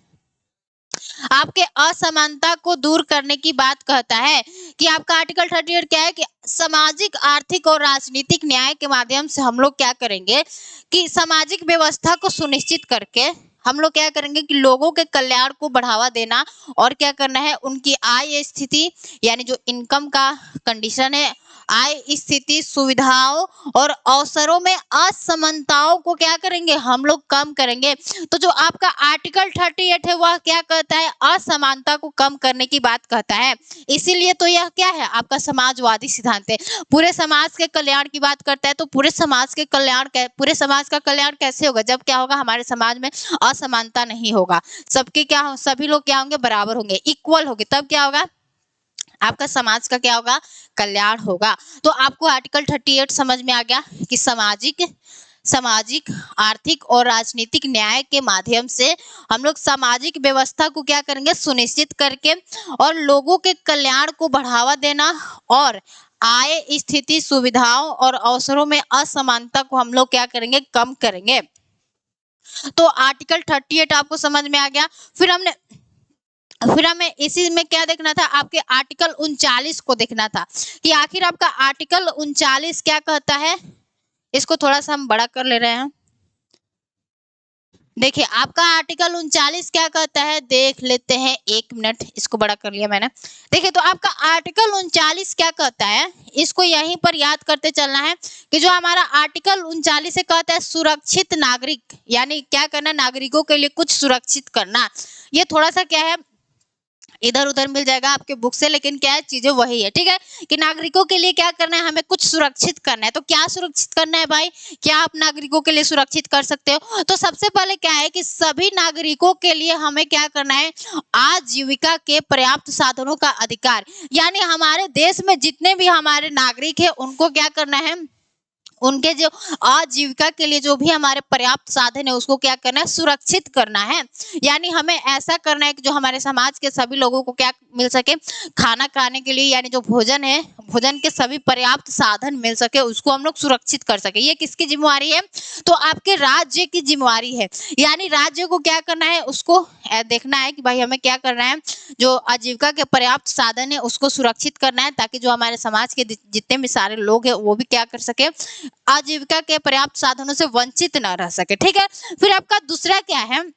[SPEAKER 1] आपके असमानता को दूर करने की बात कहता है कि आपका आर्टिकल 38 क्या है कि सामाजिक आर्थिक और राजनीतिक न्याय के माध्यम से हम लोग क्या करेंगे कि सामाजिक व्यवस्था को सुनिश्चित करके हम लोग क्या करेंगे कि लोगों के कल्याण को बढ़ावा देना और क्या करना है, उनकी आय स्थिति यानी जो इनकम का कंडीशन है, आय स्थिति, सुविधाओं और अवसरों में असमानताओं को क्या करेंगे, हम लोग कम करेंगे। तो जो आपका आर्टिकल 38 है वह क्या कहता है, असमानता को कम करने की बात कहता है। इसीलिए तो यह क्या है, आपका समाजवादी सिद्धांत है, पूरे समाज के कल्याण की बात करता है। तो पूरे समाज का कल्याण कैसे होगा, जब क्या होगा, हमारे समाज में असमानता नहीं होगा, सबके क्या हो, सभी लोग क्या होंगे, बराबर होंगे, इक्वल होंगे, तब क्या होगा, आपका समाज का क्या होगा, कल्याण होगा। तो आपको आर्टिकल 38 समझ में आ गया कि सामाजिक, आर्थिक और राजनीतिक न्याय के माध्यम से हम लोग सामाजिक व्यवस्था को क्या करेंगे, सुनिश्चित करके और लोगों के कल्याण को बढ़ावा देना और आय स्थिति, सुविधाओं और अवसरों में असमानता को हम लोग क्या करेंगे, कम करेंगे। तो आर्टिकल 38 आपको समझ में आ गया। फिर हमें इसी में क्या देखना था, आपके आर्टिकल 39 को देखना था कि आखिर आपका आर्टिकल 39 क्या कहता है। इसको थोड़ा सा हम बड़ा कर ले रहे हैं। देखिए आपका आर्टिकल 39 क्या कहता है, देख लेते हैं, 1 मिनट, इसको बड़ा कर लिया मैंने। देखिए तो आपका आर्टिकल 39 क्या कहता है, इसको यहीं पर याद करते चलना है कि जो हमारा आर्टिकल 39 से कहता है सुरक्षित नागरिक, यानी क्या करना, नागरिकों के लिए कुछ सुरक्षित करना। ये थोड़ा सा क्या है, इधर उधर मिल जाएगा आपके बुक से, लेकिन क्या है, चीजें वही है, ठीक है, कि नागरिकों के लिए क्या करना है, हमें कुछ सुरक्षित करना है। तो क्या सुरक्षित करना है भाई, क्या आप नागरिकों के लिए सुरक्षित कर सकते हो। तो सबसे पहले क्या है कि सभी नागरिकों के लिए हमें क्या करना है, आजीविका के पर्याप्त साधनों का अधिकार, यानी हमारे देश में जितने भी हमारे नागरिक है उनको क्या करना है, उनके जो आजीविका के लिए जो भी हमारे पर्याप्त साधन है उसको क्या करना है, सुरक्षित करना है। यानी हमें ऐसा करना है कि जो हमारे समाज के सभी लोगों को क्या मिल सके, खाना खाने के लिए, यानी जो भोजन है, भोजन के सभी पर्याप्त साधन मिल सके, उसको हम लोग सुरक्षित कर सके। ये किसकी जिम्मेवारी है, तो आपके राज्य की जिम्मेवारी है। यानी राज्य को क्या करना है, उसको देखना है कि भाई हमें क्या करना है, जो आजीविका के पर्याप्त साधन है उसको सुरक्षित करना है, ताकि जो हमारे समाज के जितने भी सारे लोग हैं वो भी क्या कर सके, आजीविका के पर्याप्त साधनों से वंचित न रह सके, ठीक है। फिर आपका दूसरा क्या है,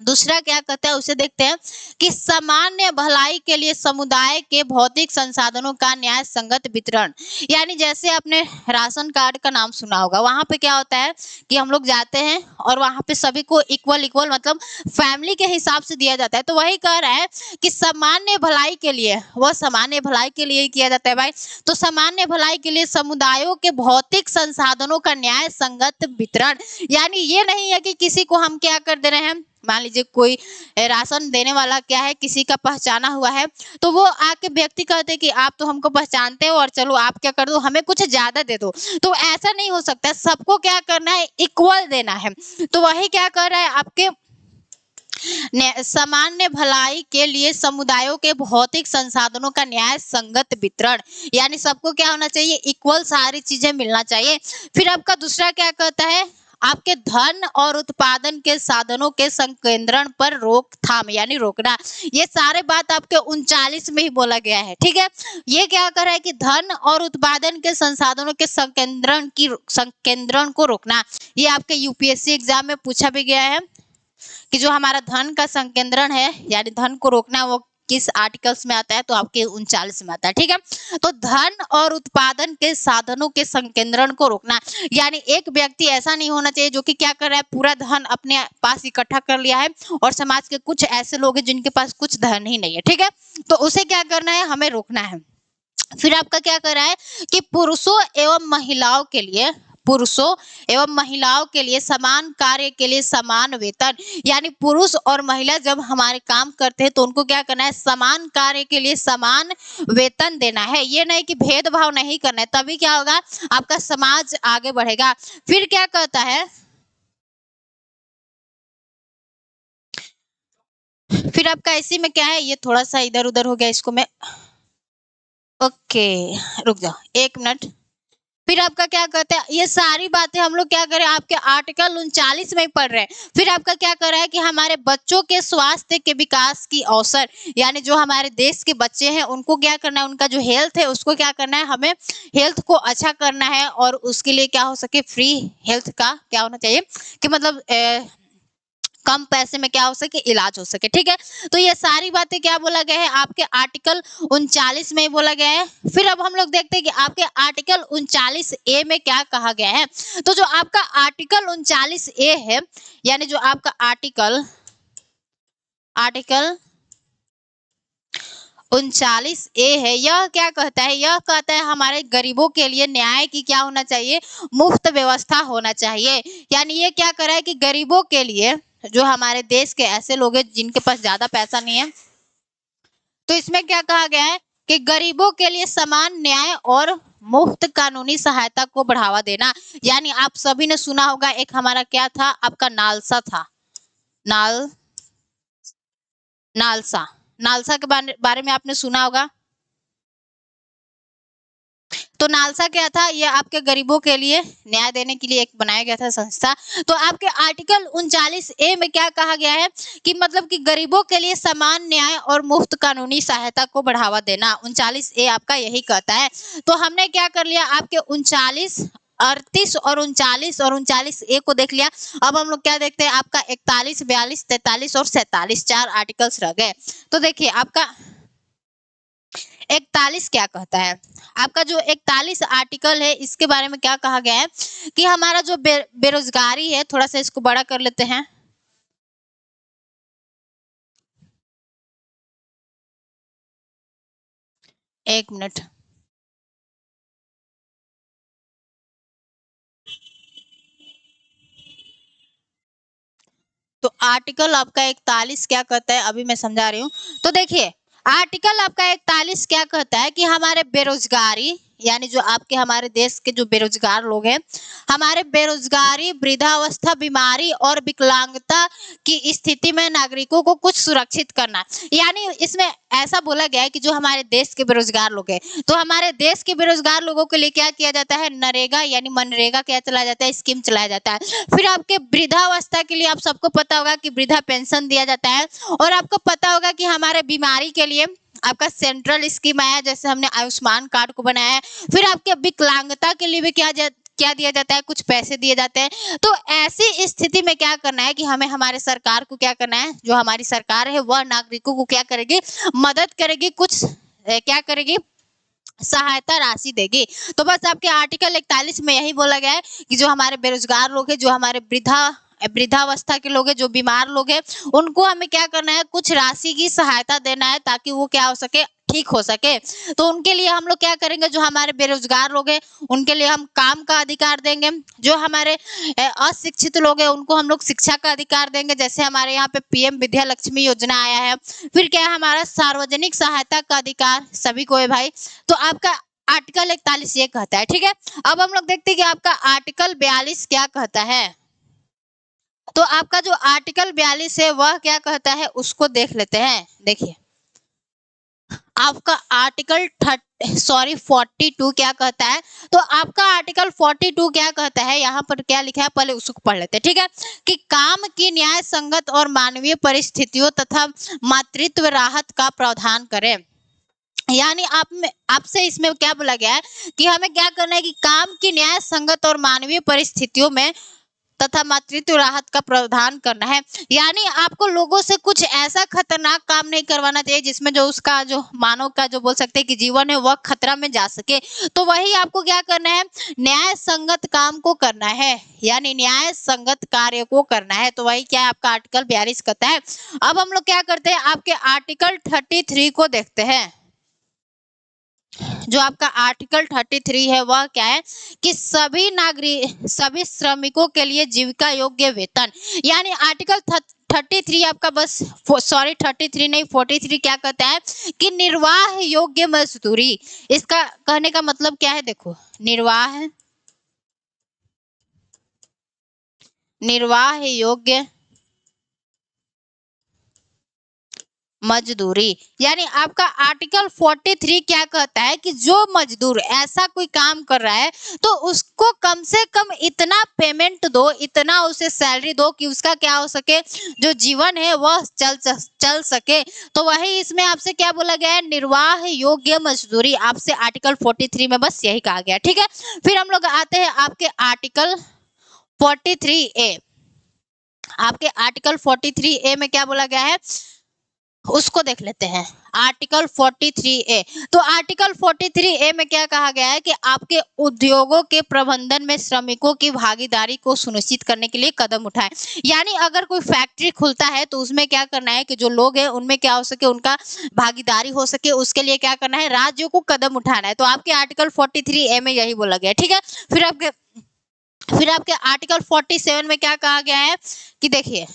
[SPEAKER 1] दूसरा क्या कहता है उसे देखते हैं कि सामान्य भलाई के लिए समुदाय के भौतिक संसाधनों का न्याय संगत वितरण। यानी जैसे आपने राशन कार्ड का नाम सुना होगा, वहां पे क्या होता है कि हम लोग जाते हैं और वहां पे सभी को इक्वल मतलब फैमिली के हिसाब से दिया जाता है। तो वही कह रहा है कि सामान्य भलाई के लिए, वह सामान्य भलाई के लिए किया जाता है भाई। तो सामान्य भलाई के लिए समुदायों के भौतिक संसाधनों का न्याय संगत वितरण, यानी ये नहीं है कि किसी को हम क्या कर दे रहे हैं, मान लीजिए कोई राशन देने वाला क्या है, किसी का पहचाना हुआ है, तो वो आके व्यक्ति कहते हैं कि आप तो हमको पहचानते हो और चलो आप क्या कर दो, हमें कुछ ज्यादा दे दो। तो ऐसा नहीं हो सकता, सबको क्या करना है, इक्वल देना है। तो वही क्या कर रहा है, आपके सामान्य भलाई के लिए समुदायों के भौतिक संसाधनों का न्याय संगत वितरण, यानी सबको क्या होना चाहिए, इक्वल सारी चीजें मिलना चाहिए। फिर आपका दूसरा क्या कहता है, आपके धन और उत्पादन के साधनों के संकेंद्रण पर रोकथाम, यानी रोकना। ये सारे बात आपके 39 में ही बोला गया है, ठीक है। ये क्या कर रहा है कि धन और उत्पादन के संसाधनों के संकेंद्रण को रोकना। ये आपके यूपीएससी एग्जाम में पूछा भी गया है कि जो हमारा धन का संकेंद्रण है, यानी धन को रोकना, वो किस आर्टिकल्स में आता है, तो आपके 39 में आता है, ठीक है। तो धन और उत्पादन के साधनों के संकेंद्रण को रोकना, यानी एक व्यक्ति ऐसा नहीं होना चाहिए जो कि क्या कर रहा है, पूरा धन अपने पास इकट्ठा कर लिया है और समाज के कुछ ऐसे लोग हैं जिनके पास कुछ धन ही नहीं है, ठीक है। तो उसे क्या करना है, हमें रोकना है। फिर आपका क्या कर रहा है कि पुरुषों एवं महिलाओं के लिए समान कार्य के लिए समान वेतन, यानी पुरुष और महिला जब हमारे काम करते हैं तो उनको क्या करना है, समान कार्य के लिए समान वेतन देना है। ये नहीं कि भेदभाव नहीं करना है, तभी क्या होगा, आपका समाज आगे बढ़ेगा। फिर क्या कहता है, फिर आपका इसी में क्या है, ये थोड़ा सा इधर उधर हो गया, इसको मैं ओके रुक जाओ 1 मिनट। फिर आपका क्या कहते हैं, ये सारी बातें हम लोग क्या करें, आपके आर्टिकल 39 में ही पढ़ रहे हैं। फिर आपका क्या कर रहा है कि हमारे बच्चों के स्वास्थ्य के विकास की अवसर, यानी जो हमारे देश के बच्चे हैं उनको क्या करना है, उनका जो हेल्थ है उसको क्या करना है, हमें हेल्थ को अच्छा करना है और उसके लिए क्या हो सके, फ्री हेल्थ का क्या होना चाहिए कि मतलब कम पैसे में क्या हो सके, इलाज हो सके। ठीक है, तो ये सारी बातें क्या बोला गया है, आपके आर्टिकल 39 में बोला गया है। फिर अब हम लोग देखते हैं कि आपके आर्टिकल 39A में क्या कहा गया है। तो जो आपका आर्टिकल 39A है, यानी जो आपका आर्टिकल 39A है, यह क्या कहता है, यह कहता है हमारे गरीबों के लिए न्याय की क्या होना चाहिए, मुफ्त व्यवस्था होना चाहिए। यानी ये क्या कर रहा है कि गरीबों के लिए, जो हमारे देश के ऐसे लोग हैं जिनके पास ज्यादा पैसा नहीं है, तो इसमें क्या कहा गया है कि गरीबों के लिए समान न्याय और मुफ्त कानूनी सहायता को बढ़ावा देना। यानी आप सभी ने सुना होगा, एक हमारा क्या था, आपका नालसा था, नालसा के बारे में आपने सुना होगा। तो नालसा क्या था, ये आपके गरीबों के लिए न्याय देने के लिए एक बनाया गया था संस्था। तो आपके आर्टिकल 39A में क्या कहा गया है कि मतलब कि गरीबों के लिए समान न्याय और मुफ्त कानूनी सहायता को बढ़ावा देना, 39A आपका यही कहता है। तो हमने क्या कर लिया, आपके 39, 38 और 39A को देख लिया। अब हम लोग क्या देखते हैं, आपका 41, 42, 43 और 47 4 आर्टिकल्स रह गए। तो देखिए आपका 41 क्या कहता है, आपका जो 41 आर्टिकल है, इसके बारे में क्या कहा गया है कि हमारा जो बेरोजगारी है, थोड़ा सा इसको बड़ा कर लेते हैं। एक मिनट। तो आर्टिकल आपका 41 क्या कहता है, अभी मैं समझा रही हूँ। तो देखिए आर्टिकल आपका 41 क्या कहता है कि हमारे बेरोजगारी, यानी जो आपके हमारे देश के जो बेरोजगार लोग हैं, हमारे बेरोजगारी, वृद्धावस्था, बीमारी और विकलांगता की स्थिति में नागरिकों को कुछ सुरक्षित करना। यानी इसमें ऐसा बोला गया है कि जो हमारे देश के बेरोजगार लोग हैं, तो हमारे देश के बेरोजगार लोगों के लिए क्या किया जाता है, नरेगा यानी मनरेगा क्या चलाया जाता है, स्कीम चलाया जाता है। फिर आपके वृद्धावस्था के लिए आप सबको पता होगा कि वृद्धा पेंशन दिया जाता है। और आपको पता होगा कि हमारे बीमारी के लिए आपका सेंट्रल स्कीम आया, जैसे हमने आयुष्मान कार्ड को बनाया है। फिर आपके विकलांगता के लिए भी क्या दिया जाता है, कुछ पैसे दिए जाते हैं। तो ऐसी स्थिति में क्या करना है कि हमें हमारे सरकार को क्या करना है, जो हमारी सरकार है वह नागरिकों को क्या करेगी, मदद करेगी, कुछ क्या करेगी, सहायता राशि देगी। तो बस आपके आर्टिकल 41 में यही बोला गया है कि जो हमारे बेरोजगार लोग हैं, जो हमारे वृद्धावस्था के लोग हैं, जो बीमार लोग हैं, उनको हमें क्या करना है, कुछ राशि की सहायता देना है ताकि वो क्या हो सके, ठीक हो सके। तो उनके लिए हम लोग क्या करेंगे, जो हमारे बेरोजगार लोग हैं उनके लिए हम काम का अधिकार देंगे। जो हमारे अशिक्षित लोग हैं उनको हम लोग शिक्षा का अधिकार देंगे, जैसे हमारे यहाँ पे PM विद्या लक्ष्मी योजना आया है। फिर क्या है, हमारा सार्वजनिक सहायता का अधिकार सभी को है भाई। तो आपका आर्टिकल 41 ये कहता है। ठीक है, अब हम लोग देखते हैं कि आपका आर्टिकल 42 क्या कहता है। तो आपका जो आर्टिकल 42 है वह क्या कहता है, उसको देख लेते हैं। देखिए आपका आर्टिकल 42 क्या कहता है। तो आपका आर्टिकल 42 क्या कहता है, यहाँ पर क्या लिखा है, पहले उसको पढ़ लेते हैं। ठीक है, कि काम की न्याय संगत और मानवीय परिस्थितियों तथा मातृत्व राहत का प्रावधान करें। यानी आपसे इसमें क्या बोला गया है कि हमें क्या करना है कि काम की न्याय संगत और मानवीय परिस्थितियों में तथा मातृत्व राहत का प्रावधान करना है। यानी आपको लोगों से कुछ ऐसा खतरनाक काम नहीं करवाना चाहिए जिसमें जो उसका जो मानव का जो बोल सकते हैं कि जीवन है वह खतरा में जा सके। तो वही आपको क्या करना है, न्याय संगत काम को करना है, यानी न्याय संगत कार्य को करना है। तो वही क्या है, आपका आर्टिकल 42 कहता है। अब हम लोग क्या करते हैं, आपके आर्टिकल 33 को देखते हैं। जो आपका आर्टिकल 33 है वह क्या है कि सभी श्रमिकों के लिए जीविका योग्य वेतन। यानी आर्टिकल 33 आपका बस 33 नहीं 43 क्या कहता है कि निर्वाह योग्य मजदूरी। इसका कहने का मतलब क्या है, देखो निर्वाह योग्य मजदूरी। यानी आपका आर्टिकल 43 क्या कहता है कि जो मजदूर ऐसा कोई काम कर रहा है तो उसको कम से कम इतना पेमेंट दो, इतना उसे सैलरी दो कि उसका क्या हो सके, जो जीवन है वह चल सके। तो वही इसमें आपसे क्या बोला गया है, निर्वाह योग्य मजदूरी। आपसे आर्टिकल 43 में बस यही कहा गया। ठीक है, फिर हम लोग आते हैं आपके आर्टिकल 43A। आपके आर्टिकल 43A में क्या बोला गया है उसको देख लेते हैं। आर्टिकल 43A, तो आर्टिकल 43A में क्या कहा गया है कि आपके उद्योगों के प्रबंधन में श्रमिकों की भागीदारी को सुनिश्चित करने के लिए कदम उठाएं। यानी अगर कोई फैक्ट्री खुलता है तो उसमें क्या करना है कि जो लोग हैं उनमें क्या हो सके, उनका भागीदारी हो सके, उसके लिए क्या करना है, राज्यों को कदम उठाना है। तो आपके आर्टिकल 43A में यही बोला गया है। ठीक है, फिर आपके आर्टिकल 47 में क्या कहा गया है कि देखिए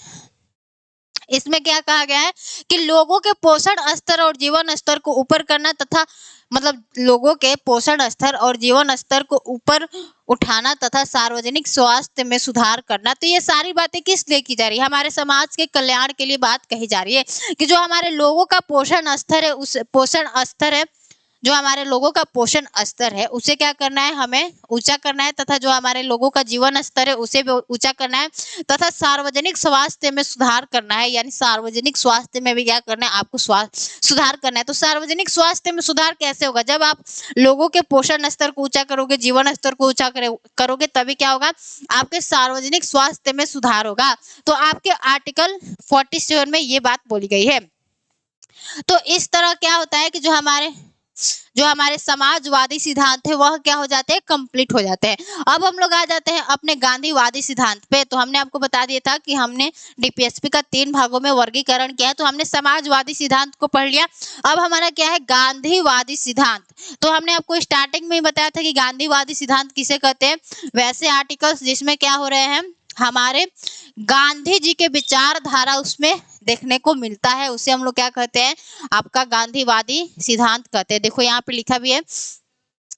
[SPEAKER 1] इसमें क्या कहा गया है कि लोगों के पोषण स्तर और जीवन स्तर को ऊपर करना तथा मतलब लोगों के पोषण स्तर और जीवन स्तर को ऊपर उठाना तथा सार्वजनिक स्वास्थ्य में सुधार करना। तो ये सारी बातें किस लिए की जा रही है, हमारे समाज के कल्याण के लिए बात कही जा रही है कि जो हमारे लोगों का पोषण स्तर है, उस पोषण स्तर है, जो हमारे लोगों का पोषण स्तर है उसे क्या करना है, हमें ऊंचा करना है, तथा जो हमारे लोगों का जीवन स्तर है उसे भी ऊंचा करना है, तथा सार्वजनिक स्वास्थ्य में सुधार करना है। यानी सार्वजनिक स्वास्थ्य में भी क्या करना है, आपको सुधार करना है। तो सार्वजनिक स्वास्थ्य में सुधार कैसे होगा, जब आप लोगों के पोषण स्तर को ऊंचा करोगे, जीवन स्तर को ऊंचा करोगे, तभी क्या होगा, आपके सार्वजनिक स्वास्थ्य में सुधार होगा। तो आपके आर्टिकल 47 में ये बात बोली गई है। तो इस तरह क्या होता है कि जो हमारे समाजवादी सिद्धांत है वह क्या हो जाते हैं, कंप्लीट हो जाते हैं। अब हम लोग आ जाते हैं अपने गांधीवादी सिद्धांत पे। तो हमने आपको बता दिया था कि हमने डीपीएसपी का 3 भागों में वर्गीकरण किया है। तो हमने समाजवादी सिद्धांत को पढ़ लिया। अब हमारा क्या है, गांधीवादी सिद्धांत। तो हमने आपको स्टार्टिंग में ही बताया था कि गांधीवादी सिद्धांत किसे कहते हैं, वैसे आर्टिकल्स जिसमें क्या हो रहे हैं, हमारे गांधी जी के विचारधारा उसमें देखने को मिलता है, उसे हम लोग क्या कहते हैं, आपका गांधीवादी सिद्धांत कहते हैं। देखो यहाँ पे लिखा भी है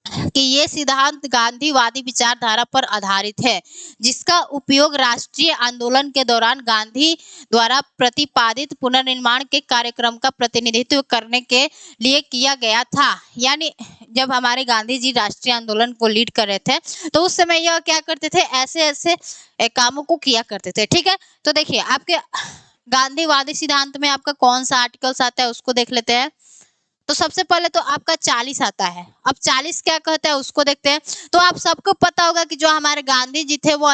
[SPEAKER 1] कि ये सिद्धांत गांधीवादी विचारधारा पर आधारित है, जिसका उपयोग राष्ट्रीय आंदोलन के दौरान गांधी द्वारा प्रतिपादित पुनर्निर्माण के कार्यक्रम का प्रतिनिधित्व करने के लिए किया गया था। यानी जब हमारे गांधी जी राष्ट्रीय आंदोलन को लीड कर रहे थे तो उस समय यह क्या करते थे, ऐसे ऐसे कामों को किया करते थे। ठीक है, तो देखिए आपके गांधीवादी सिद्धांत में आपका कौन सा आर्टिकल्स आता है उसको देख लेते हैं। तो सबसे पहले तो आपका 40 आता है। अब 40 क्या कहता है उसको देखते हैं। तो आप सबको पता होगा कि जो हमारे गांधी जी थे वो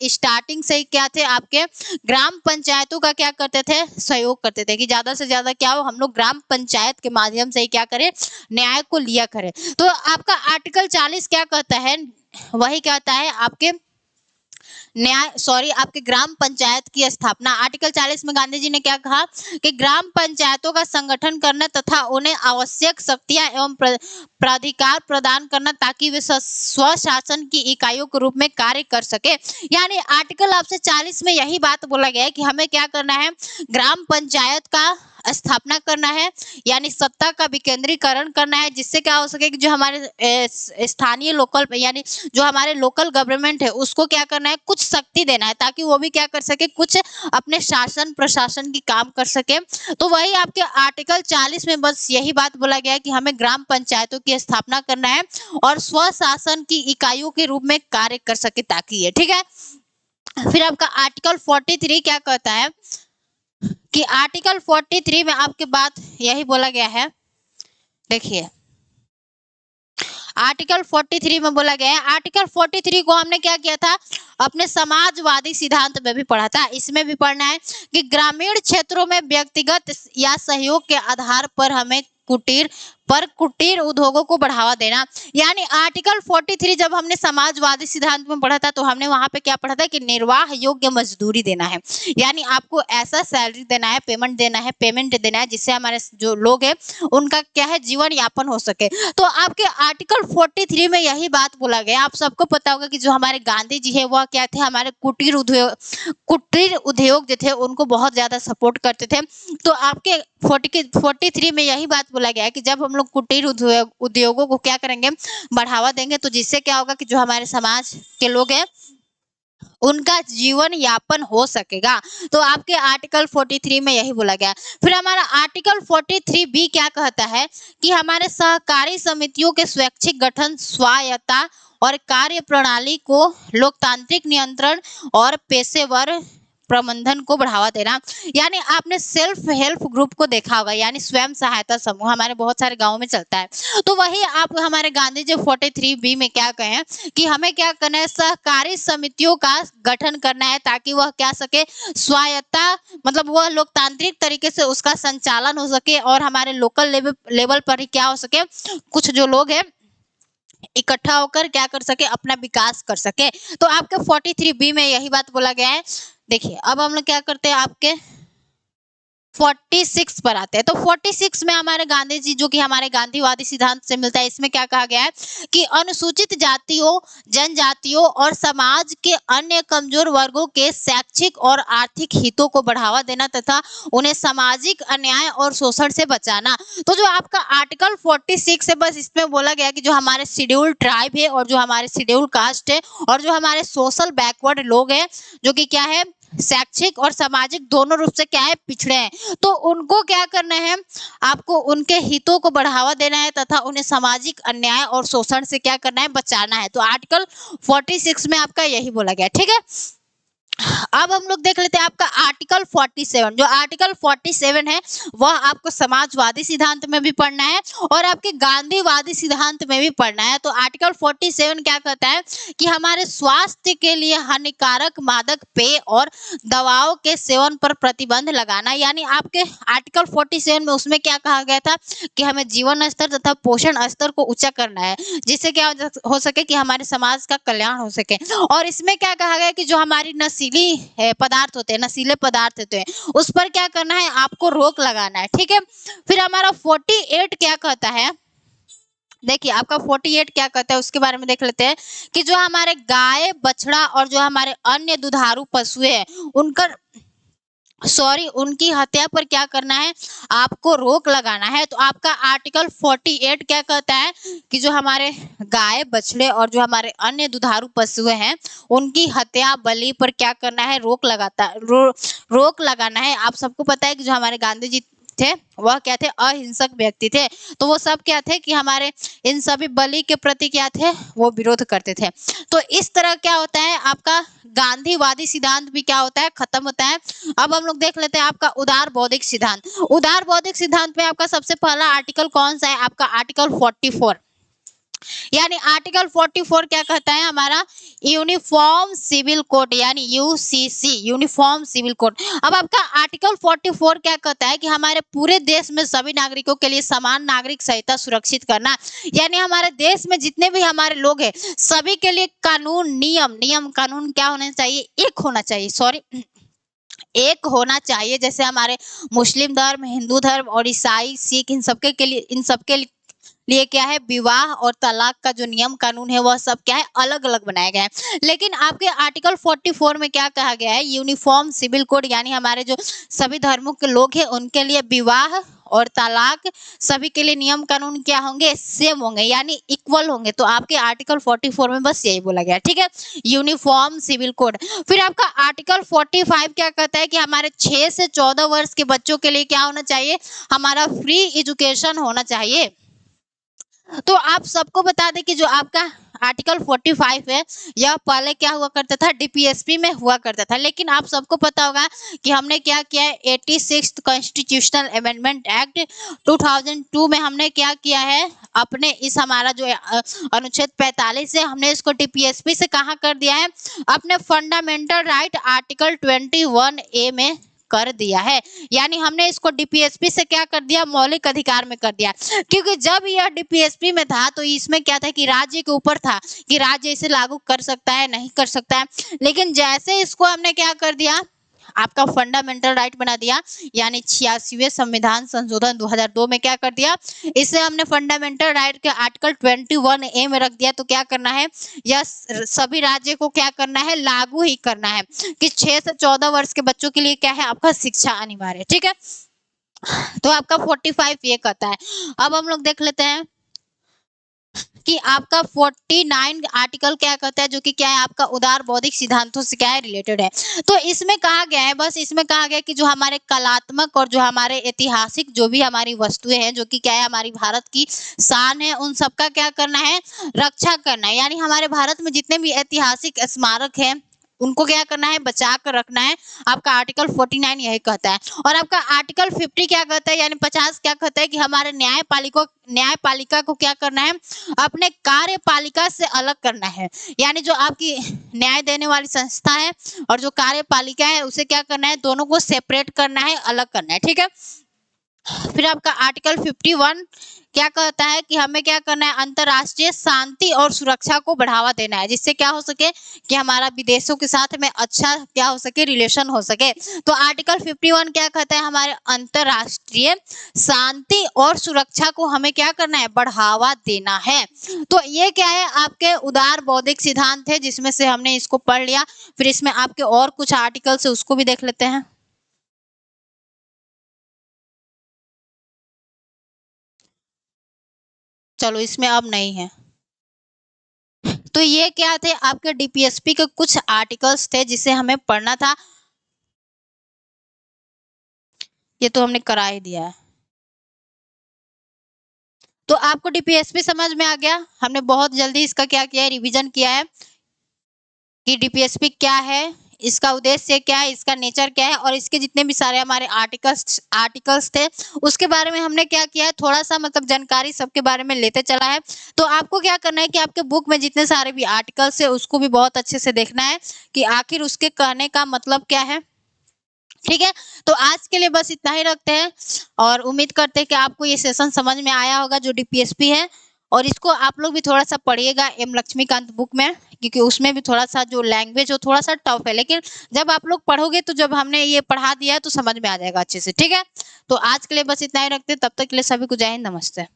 [SPEAKER 1] स्टार्टिंग से ही क्या थे, आपके ग्राम पंचायतों का क्या करते थे, सहयोग करते थे कि ज्यादा से ज्यादा क्या हो, हम लोग ग्राम पंचायत के माध्यम से ही क्या करें, न्याय को लिया करें। तो आपका आर्टिकल 40 क्या कहता है, वही कहता है आपके आपके ग्राम पंचायत की स्थापना। आर्टिकल 40 में गांधी जी ने क्या कहा कि ग्राम पंचायतों का संगठन करना तथा उन्हें आवश्यक शक्तियां एवं प्राधिकार प्रदान करना ताकि वे स्वशासन की इकाइयों के रूप में कार्य कर सके। यानी आर्टिकल आपसे 40 में यही बात बोला गया है कि हमें क्या करना है, ग्राम पंचायत का स्थापना करना है, यानी सत्ता का विकेंद्रीकरण करना है, जिससे क्या हो सके कि जो हमारे स्थानीय लोकल यानी जो हमारे लोकल गवर्नमेंट है उसको क्या करना है, कुछ शक्ति देना है ताकि वो भी क्या कर सके, कुछ अपने शासन प्रशासन की काम कर सके। तो वही आपके आर्टिकल 40 में बस यही बात बोला गया है कि हमें ग्राम पंचायतों की स्थापना करना है और स्वशासन की इकाइयों के रूप में कार्य कर सके ताकि ये, ठीक है। फिर आपका आर्टिकल 43 क्या कहता है कि आर्टिकल 43 में आपके बात यही बोला गया है। देखिए आर्टिकल 43 में बोला गया है, आर्टिकल 43 को हमने क्या किया था, अपने समाजवादी सिद्धांत में भी पढ़ा था, इसमें भी पढ़ना है कि ग्रामीण क्षेत्रों में व्यक्तिगत या सहयोग के आधार पर हमें कुटीर उद्योगों को बढ़ावा देना। यानी आर्टिकल 43 जब हमने समाजवादी सिद्धांत में पढ़ा था तो हमने वहां पे क्या पढ़ा था कि निर्वाह योग्य मजदूरी देना है, यानी आपको ऐसा सैलरी देना है, पेमेंट देना है जिससे हमारे जो लोग हैं उनका क्या है, जीवन यापन हो सके। तो आपके आर्टिकल 43 में यही बात बोला गया। आप सबको पता होगा कि जो हमारे गांधी जी है वह क्या थे, हमारे कुटीर उद्योग जो थे उनको बहुत ज्यादा सपोर्ट करते थे। तो आपके 43 में यही बात बोला गया है कि जब हम लोग कुटीर उद्योगों को क्या करेंगे, बढ़ावा देंगे, तो जिससे क्या होगा कि जो हमारे समाज के लोग हैं उनका जीवन यापन हो सकेगा। तो आपके आर्टिकल 43 में यही बोला गया। फिर हमारा आर्टिकल 43B क्या कहता है कि हमारे सहकारी समितियों के स्वैच्छिक गठन, स्वायत्ता और कार्य प्रणाली को लोकतांत्रिक नियंत्रण और प्रबंधन को बढ़ावा देना। यानी आपने सेल्फ हेल्प ग्रुप को देखा होगा, यानी स्वयं सहायता समूह हमारे बहुत सारे गाँव में चलता है। तो वही आप हमारे गांधी जी 43B में क्या कहें कि हमें क्या करना है, सहकारी समितियों का गठन करना है ताकि वह क्या सके, स्वायत्ता मतलब वह लोकतांत्रिक तरीके से उसका संचालन हो सके और हमारे लोकल लेवल पर ही क्या हो सके, कुछ जो लोग हैं इकट्ठा होकर क्या कर सके, अपना विकास कर सके। तो आपके 43B में यही बात बोला गया है। देखिए अब हम लोग क्या करते हैं, आपके 46 पर आते हैं। तो 46 में हमारे गांधी जी, जो कि हमारे गांधीवादी सिद्धांत से मिलता है, इसमें क्या कहा गया है कि अनुसूचित जातियों, जनजातियों और समाज के अन्य कमजोर वर्गों के शैक्षिक और आर्थिक हितों को बढ़ावा देना तथा उन्हें सामाजिक अन्याय और शोषण से बचाना। तो जो आपका आर्टिकल 46 है, बस इसमें बोला गया कि जो हमारे शेड्यूल ट्राइब है और जो हमारे शेड्यूल कास्ट है और जो हमारे सोशल बैकवर्ड लोग हैं, जो कि क्या है, शैक्षिक और सामाजिक दोनों रूप से क्या है, पिछड़े हैं, तो उनको क्या करना है, आपको उनके हितों को बढ़ावा देना है तथा उन्हें सामाजिक अन्याय और शोषण से क्या करना है, बचाना है। तो आर्टिकल 46 में आपका यही बोला गया, ठीक है। अब हम लोग देख लेते हैं आपका आर्टिकल 47। जो आर्टिकल 47 है वह आपको समाजवादी सिद्धांत में भी पढ़ना है और आपके गांधीवादी सिद्धांत में भी पढ़ना है। तो आर्टिकल 47 क्या कहता है कि हमारे स्वास्थ्य के लिए हानिकारक मादक पेय और दवाओं के सेवन पर प्रतिबंध लगाना। यानी आपके आर्टिकल 47 में उसमें क्या कहा गया था कि हमें जीवन स्तर तथा पोषण स्तर को ऊंचा करना है, जिससे क्या हो सके कि हमारे समाज का कल्याण हो सके। और इसमें क्या कहा गया कि जो हमारी नशीली पदार्थ होते हैं, नशीले पदार्थ होते हैं, उस पर क्या करना है, आपको रोक लगाना है, ठीक है। फिर हमारा 48 क्या कहता है, देखिए आपका 48 क्या कहता है उसके बारे में देख लेते हैं कि जो हमारे गाय, बछड़ा और जो हमारे अन्य दुधारू पशु हैं उनकी हत्या पर क्या करना है, आपको रोक लगाना है। तो आपका आर्टिकल 48 क्या कहता है कि जो हमारे गाय, बछड़े और जो हमारे अन्य दुधारू पशु हैं उनकी हत्या, बलि पर क्या करना है, रोक लगाना है। आप सबको पता है कि जो हमारे गांधी जी थे वह क्या थे, अहिंसक व्यक्ति थे। तो वो सब क्या थे कि हमारे इन सभी बलि के प्रति क्या थे, वो विरोध करते थे। तो इस तरह क्या होता है, आपका गांधीवादी सिद्धांत भी क्या होता है, खत्म होता है। अब हम लोग देख लेते हैं आपका उदार बौद्धिक सिद्धांत। उदार बौद्धिक सिद्धांत में आपका सबसे पहला आर्टिकल कौन सा है, आपका आर्टिकल 44। यानी आर्टिकल 44 क्या कहता है, हमारा यूनिफॉर्म सिविल कोड, यानी यूसीसी, यूनिफॉर्म सिविल कोड। अब आपका आर्टिकल 44 क्या कहता है कि हमारे पूरे देश में सभी नागरिकों के लिए समान नागरिक संहिता सुरक्षित करना। यानी हमारे देश में जितने भी हमारे लोग हैं सभी के लिए कानून, नियम कानून क्या होना चाहिए, एक होना चाहिए। जैसे हमारे मुस्लिम धर्म, हिंदू धर्म और ईसाई, सिख, इन सबके लिए क्या है, विवाह और तलाक का जो नियम कानून है वह सब क्या है, अलग अलग बनाया गया है। लेकिन आपके आर्टिकल 44 में क्या कहा गया है, यूनिफॉर्म सिविल कोड, यानी हमारे जो सभी धर्मों के लोग हैं उनके लिए विवाह और तलाक सभी के लिए नियम कानून क्या होंगे, सेम होंगे, यानी इक्वल होंगे। तो आपके आर्टिकल 44 में बस यही बोला गया, ठीक है, यूनिफॉर्म सिविल कोड। फिर आपका आर्टिकल 45 क्या कहता है कि हमारे 6 से 14 वर्ष के बच्चों के लिए क्या होना चाहिए, हमारा फ्री एजुकेशन होना चाहिए। तो आप सबको बता दें कि जो आपका आर्टिकल 45 है यह पहले क्या हुआ करता था, डीपीएसपी में हुआ करता था। लेकिन आप सबको पता होगा कि हमने क्या किया है, 86th कॉन्स्टिट्यूशनल अमेंडमेंट एक्ट 2002 में हमने क्या किया है, अपने इस हमारा जो अनुच्छेद 45 है हमने इसको डीपीएसपी से कहाँ कर दिया है, अपने फंडामेंटल राइट आर्टिकल 21A में कर दिया है। यानी हमने इसको डीपीएसपी से क्या कर दिया, मौलिक अधिकार में कर दिया। क्योंकि जब यह डीपीएसपी में था तो इसमें क्या था कि राज्य के ऊपर था कि राज्य इसे लागू कर सकता है, नहीं कर सकता है। लेकिन जैसे इसको हमने क्या कर दिया, आपका फंडामेंटल राइट बना दिया, यानी 86वें संविधान संशोधन 2002 में क्या कर दिया, इसे हमने फंडामेंटल राइट के आर्टिकल 21A में रख दिया। तो क्या करना है, यह सभी राज्य को क्या करना है, लागू ही करना है कि 6 से 14 वर्ष के बच्चों के लिए क्या है, आपका शिक्षा अनिवार्य है, ठीक है। तो आपका 45 ये कहता है। अब हम लोग देख लेते हैं कि आपका 49 आर्टिकल क्या कहता है, जो कि क्या है, आपका उदार बौद्धिक सिद्धांतों से क्या है, रिलेटेड है। तो इसमें कहा गया है, बस इसमें कहा गया कि जो हमारे कलात्मक और जो हमारे ऐतिहासिक जो भी हमारी वस्तुएं हैं, जो कि क्या है, हमारी भारत की शान है, उन सबका क्या करना है, रक्षा करना है। यानी हमारे भारत में जितने भी ऐतिहासिक स्मारक हैं उनको क्या करना है, बचा कर रखना है। आपका आर्टिकल 49 यही कहता है। और आपका आर्टिकल 50 क्या कहता है, यानी 50 क्या कहता है कि हमारे न्यायपालिका को क्या करना है, अपने कार्यपालिका से अलग करना है। यानी जो आपकी न्याय देने वाली संस्था है और जो कार्यपालिका है उसे क्या करना है, दोनों को सेपरेट करना है, अलग करना है। ठीक है। फिर आपका आर्टिकल 51 क्या कहता है कि हमें क्या करना है, अंतरराष्ट्रीय शांति और सुरक्षा को बढ़ावा देना है, जिससे क्या हो सके कि हमारा विदेशों के साथ में अच्छा क्या हो सके, रिलेशन हो सके। तो आर्टिकल 51 क्या कहता है, हमारे अंतरराष्ट्रीय शांति और सुरक्षा को हमें क्या करना है, बढ़ावा देना है। तो ये क्या है, आपके उदार बौद्धिक सिद्धांत है, जिसमें से हमने इसको पढ़ लिया। फिर इसमें आपके और कुछ आर्टिकल्स है, उसको भी देख लेते हैं। चलो, इसमें अब नहीं है। तो ये क्या थे, आपके डीपीएसपी के कुछ आर्टिकल्स थे जिसे हमें पढ़ना था। ये तो हमने करा ही दिया है। तो आपको डीपीएसपी समझ में आ गया। हमने बहुत जल्दी इसका क्या किया है, रिवीजन किया है कि डीपीएसपी क्या है, इसका उद्देश्य क्या है, इसका नेचर क्या है, और इसके जितने भी सारे हमारे आर्टिकल्स थे उसके बारे में हमने क्या किया है, थोड़ा सा मतलब जानकारी सबके बारे में लेते चला है। तो आपको क्या करना है कि आपके बुक में जितने सारे भी आर्टिकल्स है उसको भी बहुत अच्छे से देखना है कि आखिर उसके कहने का मतलब क्या है। ठीक है। तो आज के लिए बस इतना ही रखते हैं और उम्मीद करते हैं कि आपको ये सेशन समझ में आया होगा जो डीपीएसपी है। और इसको आप लोग भी थोड़ा सा पढ़िएगा एम लक्ष्मीकांत बुक में, क्योंकि उसमें भी थोड़ा सा जो लैंग्वेज हो थोड़ा सा टफ है, लेकिन जब आप लोग पढ़ोगे तो जब हमने ये पढ़ा दिया है तो समझ में आ जाएगा अच्छे से। ठीक है। तो आज के लिए बस इतना ही रखते हैं, तब तक के लिए सभी को जय हिंद, नमस्ते।